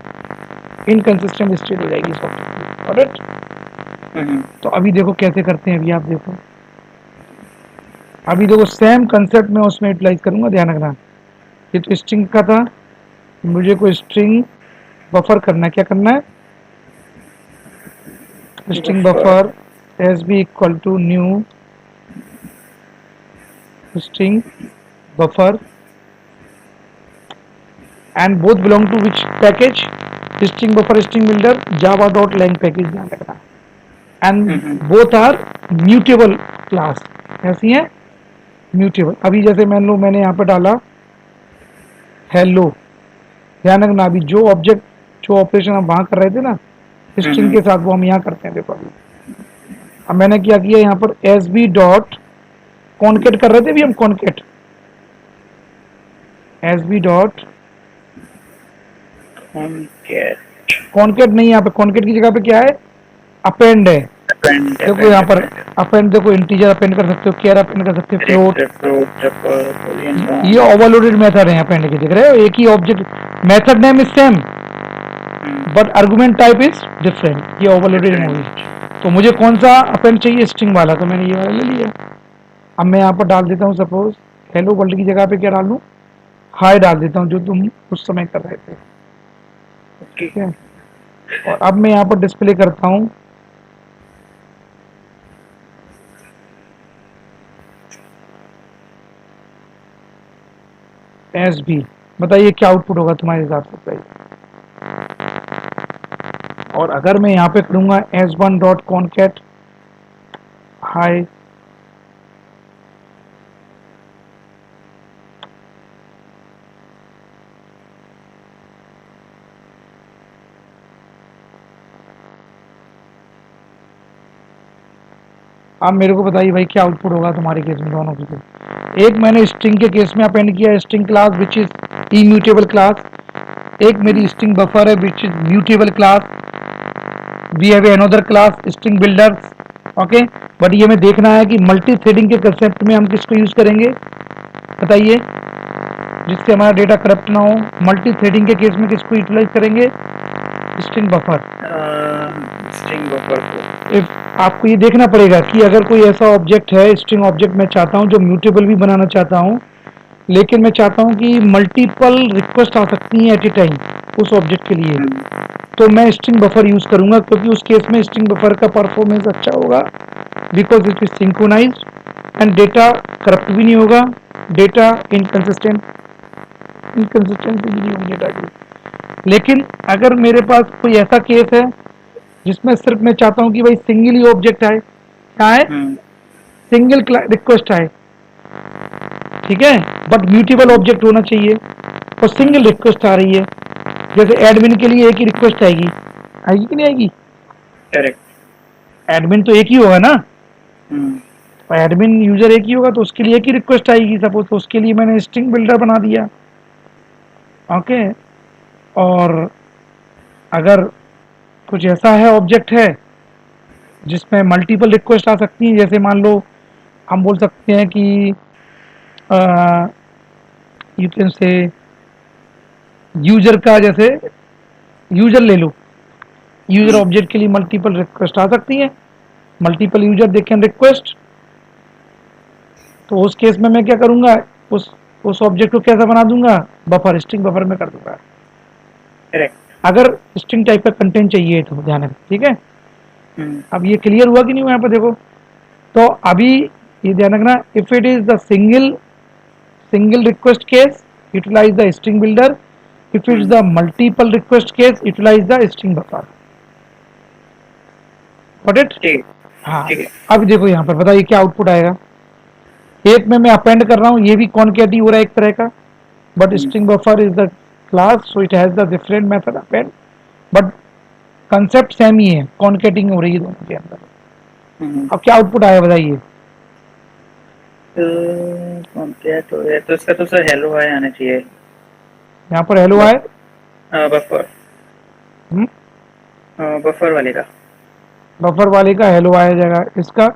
Speaker 1: इनकंसिस्टेंट स्टेट हो जाएगी सॉफ्टवेयर। तो अभी देखो कैसे करते हैं, अभी आप देखो। अभी देखो सेम कंसेप्ट में उसमें यूटिलाइज करूंगा, ध्यान रखना। ये तो स्ट्रिंग का था, मुझे कोई स्ट्रिंग बफर करना है। क्या करना है? String
Speaker 2: buffer.
Speaker 1: Buffer S B equal to new string buffer and both belong to which package? String buffer, string builder, java.lang package, ध्यान रखना। and both are mutable class, ऐसी है म्यूटेबल। अभी जैसे मान लो मैंने यहाँ पर डाला हेलो, ध्यान रखना अभी जो ऑब्जेक्ट जो ऑपरेशन हम वहां कर रहे थे ना स्ट्रिंग के साथ, वो हम यहाँ करते हैं। देखो अभी अब मैंने क्या किया यहाँ पर एस बी डॉट कॉन्केट कर रहे थे अभी हम, concat S B dot concat नहीं, यहाँ पे कॉन्केट की जगह पे क्या है? अपेंड है। देखो यहाँ पर अपेंड, देखो इंटीजर अपेंड कर सकते हो, केयर अपेंड कर सकते हो, फ्लोट। ये ओवरलोडेड मेथड है अपेंड के, देख रहे हो? एक ही object, method name is same but argument type is different. ये ओवरलोडेड होगी। तो मुझे कौन सा अपेंड चाहिए? स्ट्रिंग वाला, तो मैंने ये वाला ले लिया। अब मैं यहाँ पर डाल देता हूँ सपोज हेलो वर्ल्ड की जगह पे क्या डाल दूँ? हाई डाल देता हूँ, जो तुम उस समय कर रहे थे। ठीक है, और अब मैं यहाँ पर डिस्प्ले करता हूँ एस बी। बताइए क्या आउटपुट होगा तुम्हारे हिसाब से? बताइए। और अगर मैं यहाँ पे करूँगा S one dot concat high, अब मेरे को बताइए भाई क्या आउटपुट होगा तुम्हारे केस में, दोनों के केस। एक मैंने स्ट्रिंग के केस में अपेंड किया string class which is immutable class, एक मेरी स्ट्रिंग बफर है which is mutable class. We have another class string builders. Okay, but ये हमें देखना है कि मल्टी थ्रेडिंग के कंसेप्ट में हम किसको यूज करेंगे? बताइए, जिससे हमारा डेटा करप्ट ना हो। मल्टी थ्रेडिंग के केस में किसको यूटिलाइज करेंगे? String buffer.
Speaker 2: स्ट्रिंग बफर को
Speaker 1: इफ आपको ये देखना पड़ेगा कि अगर कोई ऐसा ऑब्जेक्ट है, स्ट्रिंग ऑब्जेक्ट मैं चाहता हूँ जो म्यूटेबल भी बनाना चाहता हूँ, लेकिन मैं चाहता हूँ कि मल्टीपल रिक्वेस्ट आ सकती हैं एट ए टाइम उस ऑब्जेक्ट के लिए, तो मैं स्ट्रिंग बफर यूज करूंगा, क्योंकि उस केस में स्ट्रिंग बफर का परफॉर्मेंस अच्छा होगा because it is synchronized and data corrupt भी नहीं होगा, डेटा इनकंसिस्टेंसी भी नहीं होगी डेटा की। लेकिन अगर मेरे पास कोई ऐसा केस है जिसमें सिर्फ मैं चाहता हूँ कि भाई सिंगल ही ऑब्जेक्ट आए, क्या है? सिंगल रिक्वेस्ट आए, ठीक है, बट म्यूटेबल ऑब्जेक्ट होना चाहिए और सिंगल रिक्वेस्ट आ रही है। जैसे एडमिन के लिए एक ही रिक्वेस्ट आएगी, आएगी कि नहीं आएगी?
Speaker 2: करेक्ट।
Speaker 1: एडमिन तो एक ही होगा ना, और एडमिन यूजर एक ही होगा, तो उसके लिए एक ही रिक्वेस्ट आएगी सपोज, तो उसके लिए मैंने स्ट्रिंग बिल्डर बना दिया। ओके, और अगर कुछ ऐसा है ऑब्जेक्ट है जिसमें मल्टीपल रिक्वेस्ट आ सकती हैं, जैसे मान लो हम बोल सकते हैं कि यू कैन से यूजर का, जैसे यूजर ले लो, यूजर ऑब्जेक्ट के लिए मल्टीपल रिक्वेस्ट आ सकती हैं, multiple user they can request. तो उस केस में मैं क्या करूंगा? उस ऑब्जेक्ट को कैसा बना दूंगा? बफर, स्ट्रिंग बफर में कर दूंगा।
Speaker 2: करेक्ट।
Speaker 1: अगर स्ट्रिंग टाइप का कंटेंट चाहिए तो ध्यान रखें, ठीक है। अब ये क्लियर हुआ कि नहीं हुआ यहाँ पर? देखो, तो अभी ये ध्यान रखना, if it is the single request case utilize the string builder, if it's the multiple request case utilize the string buffer, got it?
Speaker 2: ठीक
Speaker 1: हाँ,
Speaker 2: ठीक है।
Speaker 1: अब देखो यहाँ पर बताइए क्या आउटपुट आएगा। एक में मैं अपेंड कर रहा हूँ, ये भी कॉनकेट ही हो रहा है एक तरह का, but string buffer is the class so it has the different method append, but concept same ही है, कॉनकेटिंग हो रही है दोनों के अंदर। अब क्या आउटपुट आया बताइए?
Speaker 2: कॉन्केट हो गया तो इसका तो सर हेलो हाय आना चाहिए।
Speaker 1: यहाँ पर हेलो आए,
Speaker 2: बफर बफर वाले का।
Speaker 1: बफर वाले का हेलो आया जाएगा, इसका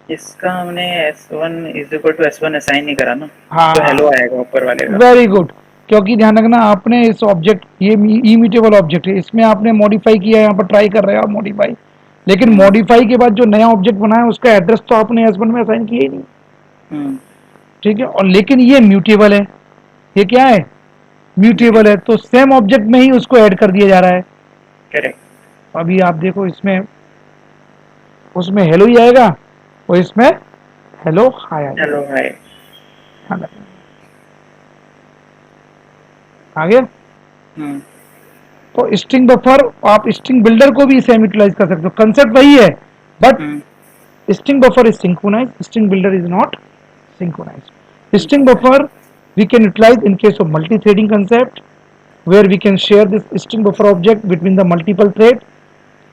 Speaker 2: इसका हमने S1 is equal to S1 assign नहीं करा ना,
Speaker 1: हाँ,
Speaker 2: तो हेलो आएगा ऊपर वाले का।
Speaker 1: Very good. क्योंकि ध्यान रखना आपने इस ऑब्जेक्ट, ये इम्यूटेबल ऑब्जेक्ट है, इसमें आपने मॉडिफाई किया, यहाँ पर ट्राई कर रहे हो आप मॉडिफाई, लेकिन मॉडिफाई के बाद जो नया ऑब्जेक्ट बना है उसका एड्रेस तो आपने S1 में असाइन किया ही नहीं,
Speaker 2: हम्म,
Speaker 1: ठीक है। और लेकिन ये म्यूटेबल है, ये क्या है, म्यूटेबल है, तो सेम ऑब्जेक्ट में ही उसको ऐड कर दिया जा रहा है।
Speaker 2: करेक्ट।
Speaker 1: अभी आप देखो इसमें, उसमें हेलो ही आएगा और इसमें हेलो हाय आ
Speaker 2: हेलो
Speaker 1: जाएगा।
Speaker 2: हाय।
Speaker 1: ध्यान रखना। आगे
Speaker 2: हम्म,
Speaker 1: तो स्ट्रिंग बफर, आप स्ट्रिंग बिल्डर को भी सेम यूटिलाइज कर सकते हो, कंसेप्ट वही है, but
Speaker 2: hmm,
Speaker 1: string buffer is synchronized, string builder is not synchronized. String
Speaker 2: okay,
Speaker 1: buffer we can utilize in case of multi-threading concept, where we can share this string buffer object between the multiple thread,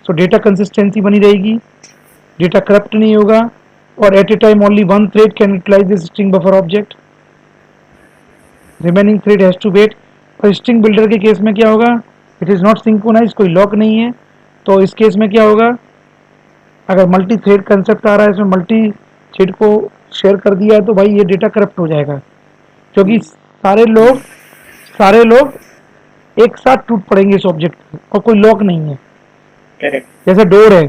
Speaker 1: so data consistency बनी रहेगी, data corrupt नहीं होगा, और at a time only one thread can utilize this string buffer object, remaining thread has to wait. और string builder के case में क्या होगा, it is not synchronized, कोई लॉक नहीं है, तो इस केस में क्या होगा, अगर मल्टी थ्रेड कंसेप्ट आ रहा है, इसमें मल्टी थ्रेड को शेयर कर दिया है, तो भाई ये डेटा करप्ट हो जाएगा, क्योंकि सारे लोग एक साथ टूट पड़ेंगे इस ऑब्जेक्ट पे, और कोई लॉक नहीं है।
Speaker 2: करेक्ट।
Speaker 1: जैसे डोर है,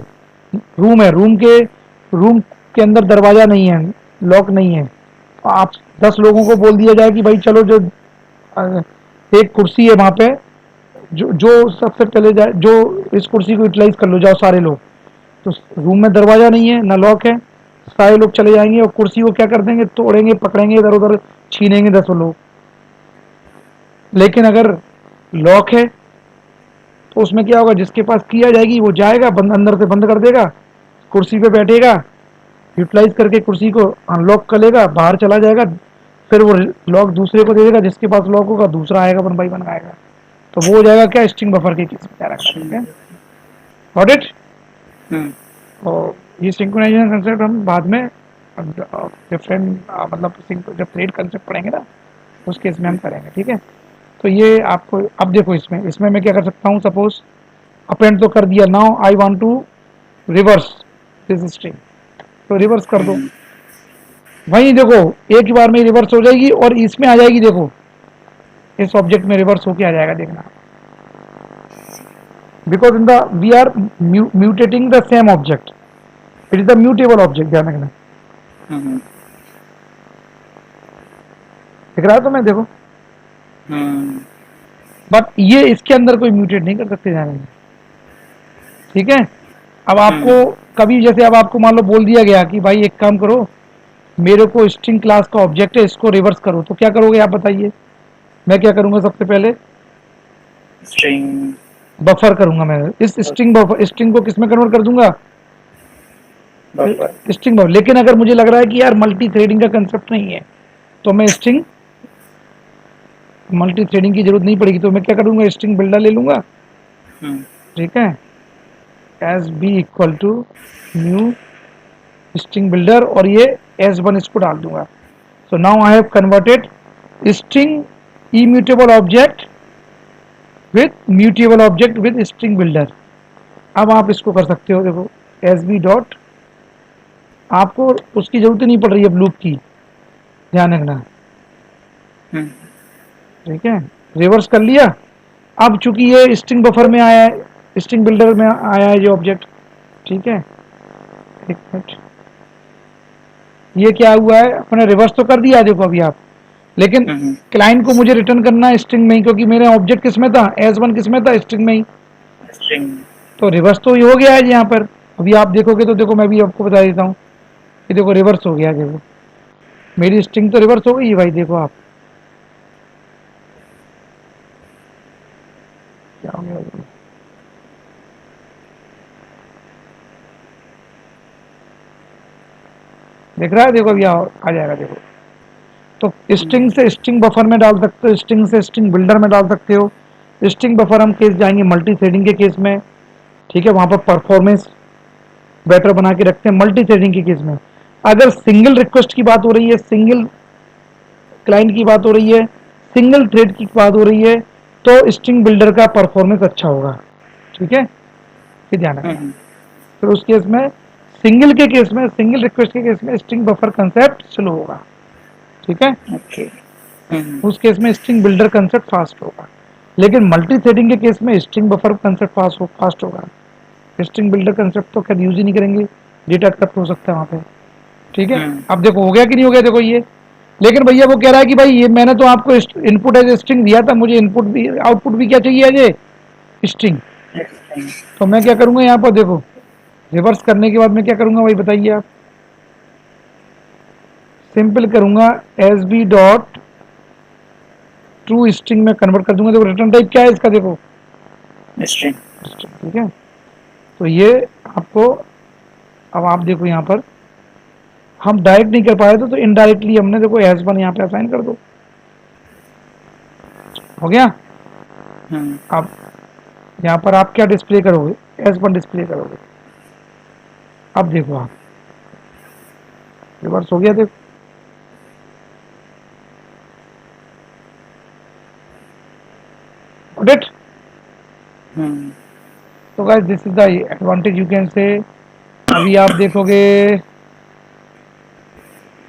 Speaker 1: रूम के अंदर दरवाजा नहीं है, लॉक नहीं है, तो आप 10 लोगों को बोल दिया जाए कि भाई चलो जो अ, एक कुर्सी है वहां पे, जो जो सबसे पहले जाए, जो इस कुर्सी को यूटिलाइज कर लो, जाओ सारे लोग, तो रूम में दरवाजा नहीं है ना लॉक है, सारे लोग चले जाएंगे और कुर्सी को क्या कर देंगे, तोड़ेंगे, पकड़ेंगे, इधर उधर छीनेंगे 10 लोग। लेकिन अगर लॉक है तो उसमें क्या होगा, जिसके पास की आ जाएगी वो जाएगा, बंद अंदर से बंद कर देगा, कुर्सी पे बैठेगा, यूटिलाइज करके कुर्सी को अनलॉक कर लेगा, बाहर चला जाएगा, फिर वो लॉक दूसरे को दे देगा, जिसके पास लॉक होगा दूसरा आएगा, 1 बाई 1 आएगा, तो वो हो जाएगा क्या, स्ट्रिंग बफर के केस में क्या रखना, ठीक है। Got it.
Speaker 2: हम्म,
Speaker 1: तो ये सिंक्रोनाइजेशन कंसेप्ट हम बाद में डिफरेंट मतलब जब थ्रेड कंसेप्ट पढ़ेंगे ना, उस केस में हम करेंगे, ठीक है। तो ये आपको अब देखो, इसमें मैं क्या कर सकता हूँ, सपोज अपेंड तो कर दिया, now I want to reverse this string, तो रिवर्स कर दो,
Speaker 2: हम्म,
Speaker 1: वहीं देखो एक ही बार में रिवर्स हो जाएगी और इसमें आ जाएगी, देखो इस ऑब्जेक्ट में रिवर्स होके आ जाएगा, देखना, because in the we are mutating the same object, it is the mutable object, ध्यान रखना।
Speaker 2: हम्म,
Speaker 1: दिख रहा है तो मैं देखो,
Speaker 2: हम्म,
Speaker 1: बट ये इसके अंदर कोई म्यूटेट नहीं कर सकते, ध्यान रखना, ठीक है। अब आपको
Speaker 2: हम्म,
Speaker 1: कभी जैसे अब आपको मान लो बोल दिया गया कि भाई एक काम करो, मेरे को स्ट्रिंग क्लास का ऑब्जेक्ट है, इसको रिवर्स करो, तो क्या करोगे आप बताइए। मैं क्या करूंगा, सबसे पहले
Speaker 2: स्ट्रिंग
Speaker 1: बफर करूंगा, मैं इस स्ट्रिंग को किस में कन्वर्ट कर दूंगा,
Speaker 2: बफर।
Speaker 1: String buffer. लेकिन अगर मुझे लग रहा है कि यार मल्टी थ्रेडिंग का कंसेप्ट नहीं है, तो मैं स्ट्रिंग मल्टी थ्रेडिंग की जरूरत नहीं पड़ेगी, तो मैं क्या करूंगा, स्ट्रिंग बिल्डर ले लूंगा,
Speaker 2: हम्म,
Speaker 1: ठीक है, S B equal to new string builder, और ये S1 इसको डाल दूंगा। So now I have converted string immutable object with mutable object with string builder. अब आप इसको कर सकते हो, देखो एस बी डॉट, आपको उसकी जरूरत ही नहीं पड़ रही है अब लूप की, ध्यान रखना,
Speaker 2: हम्म,
Speaker 1: ठीक है, रिवर्स कर लिया। अब चूंकि ये स्ट्रिंग बफर में आया है, स्ट्रिंग बिल्डर में आया है ये ऑब्जेक्ट, ठीक है, एक मिनट, ये क्या हुआ है, अपने रिवर्स तो कर दिया देखो अभी आप, लेकिन
Speaker 2: हम्म,
Speaker 1: क्लाइंट को मुझे रिटर्न करना है स्ट्रिंग में ही, क्योंकि मेरा ऑब्जेक्ट किस में था, S1 किस में था, स्ट्रिंग में ही,
Speaker 2: स्ट्रिंग।
Speaker 1: तो रिवर्स तो ये हो गया है यहाँ पर। अभी आप देखोगे तो देखो, मैं भी आपको बता देता हूँ, ये देखो रिवर्स हो गया, देखो मेरी स्ट्रिंग तो रिवर्स हो गई भाई, देखो आप क्या हो गया, देख रहा है, देखो अभी आ जाएगा, देखो। तो स्ट्रिंग से स्ट्रिंग बफर में डाल सकते हो, स्ट्रिंग से स्ट्रिंग बिल्डर में डाल सकते हो। स्ट्रिंग बफर हम केस जाएंगे मल्टी थ्रेडिंग के केस में, ठीक है, वहां पर परफॉर्मेंस बेटर बना के रखते हैं। मल्टी थ्रेडिंग के केस में अगर सिंगल रिक्वेस्ट की बात हो रही है, सिंगल क्लाइंट की बात हो रही है, सिंगल थ्रेड की बात हो रही है, तो स्ट्रिंग बिल्डर का परफॉर्मेंस अच्छा होगा, ठीक है, ये ध्यान रखना।
Speaker 2: हम्म,
Speaker 1: फिर उस केस में, सिंगल के केस में, सिंगल रिक्वेस्ट के केस में स्ट्रिंग बफर कंसेप्ट स्लो होगा, ठीक है,
Speaker 2: ओके। हम्म,
Speaker 1: उस केस में स्ट्रिंग बिल्डर कंसेप्ट फास्ट होगा। लेकिन मल्टी थ्रेडिंग के केस में स्ट्रिंग बफर कंसेप्ट फास्ट होगा, स्ट्रिंग बिल्डर कंसेप्ट तो खैर यूज ही नहीं करेंगे, डेटा करप्ट हो सकता है वहाँ पे। ठीक है,
Speaker 2: हम्म।
Speaker 1: अब देखो हो गया कि नहीं हो गया, देखो ये। लेकिन भैया वो कह रहा है कि भाई ये मैंने तो आपको इनपुट एज स्ट्रिंग दिया था, मुझे इनपुट भी आउटपुट भी क्या चाहिए एज ए स्ट्रिंग।
Speaker 2: स्ट्रिंग।
Speaker 1: तो मैं क्या करूंगा यहाँ पर, देखो रिवर्स करने के बाद मैं क्या करूंगा भाई बताइए आप। सिंपल करूंगा S B dot true string में कन्वर्ट कर दूंगा। देखो रिटर्न टाइप क्या है इसका, देखो
Speaker 2: स्ट्रिंग।
Speaker 1: स्ट्रिंग। ठीक है, तो ये आपको, अब आप देखो यहाँ पर हम डायरेक्ट नहीं कर पाए थे, तो इनडायरेक्टली हमने देखो एस वन यहाँ पे असाइन कर दो, हो गया।
Speaker 2: हम्म।
Speaker 1: अब यहाँ पर आप क्या डिस्प्ले करोगे, एस वन डिस्प्ले करोगे। अब देखो आप, रिवर्स हो गया, देखो गॉट इट।
Speaker 2: हम्म।
Speaker 1: तो guys this is the advantage you can say. अभी आप देखोगे,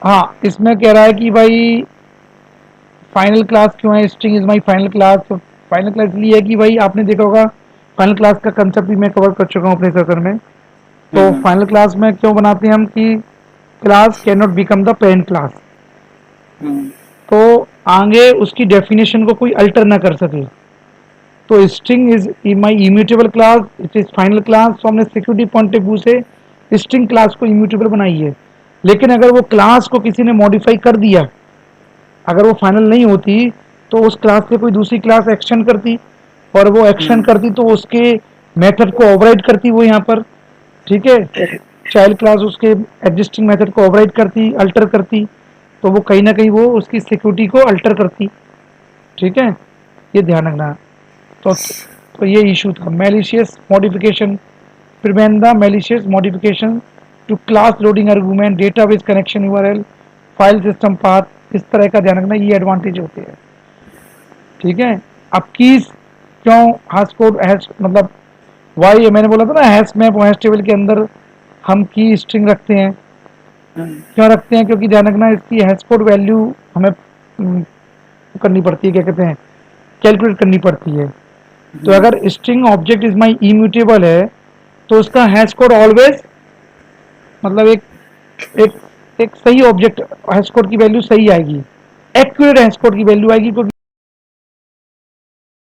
Speaker 1: हाँ इसमें कह रहा है कि भाई फाइनल क्लास क्यों है, string is my final class. तो फाइनल क्लास इसलिए है कि भाई आपने देखा होगा फाइनल क्लास का कंसेप्ट भी मैं कवर कर चुका हूँ अपने सेशन में। तो
Speaker 2: हम्म।
Speaker 1: फाइनल क्लास में क्यों बनाते हैं हम कि class can not become the parent class,
Speaker 2: hmm.
Speaker 1: तो आगे उसकी डेफिनेशन को कोई अल्टर ना कर सके। तो string is my immutable class, it is final class. तो हमने सिक्योरिटी पॉइंट ऑफ व्यू से स्ट्रिंग क्लास को इम्यूटेबल बनाई है। लेकिन अगर वो क्लास को किसी ने मॉडिफाई कर दिया, अगर वो फाइनल नहीं होती, तो उस क्लास से कोई दूसरी क्लास एक्शन करती, और वो एक्शन
Speaker 2: हम्म।
Speaker 1: करती तो उसके मेथड को ओवरराइड करती वो यहाँ पर। ठीक है, चाइल्ड क्लास उसके एग्जिस्टिंग मेथड को ओवरराइड करती, अल्टर करती, तो वो कहीं ना कहीं वो उसकी सिक्योरिटी को अल्टर करती। ठीक है, ये ध्यान रखना। तो ये इशू था malicious modification, prevent the malicious modification to class loading argument, database connection URL, file system path, इस तरह का ध्यान रखना, ये एडवांटेज होते हैं। ठीक है, अब कीज क्यों हैश कोड हैश मतलब वाई, मैंने बोला था ना हैश मैप हैश टेबल के अंदर हम की स्ट्रिंग रखते हैं।
Speaker 2: हम्म।
Speaker 1: क्यों रखते हैं, क्योंकि ध्यान रखना इसकी हैश कोड वैल्यू हमें करनी पड़ती है, क्या कहते हैं, कैलकुलेट करनी पड़ती है। तो
Speaker 2: हम्म।
Speaker 1: अगर string object is my immutable है, तो उसका हैश कोड ऑलवेज मतलब एक एक सही ऑब्जेक्ट हैश कोड की वैल्यू सही आएगी, एक्यूरेट हैश कोड की वैल्यू आएगी, क्योंकि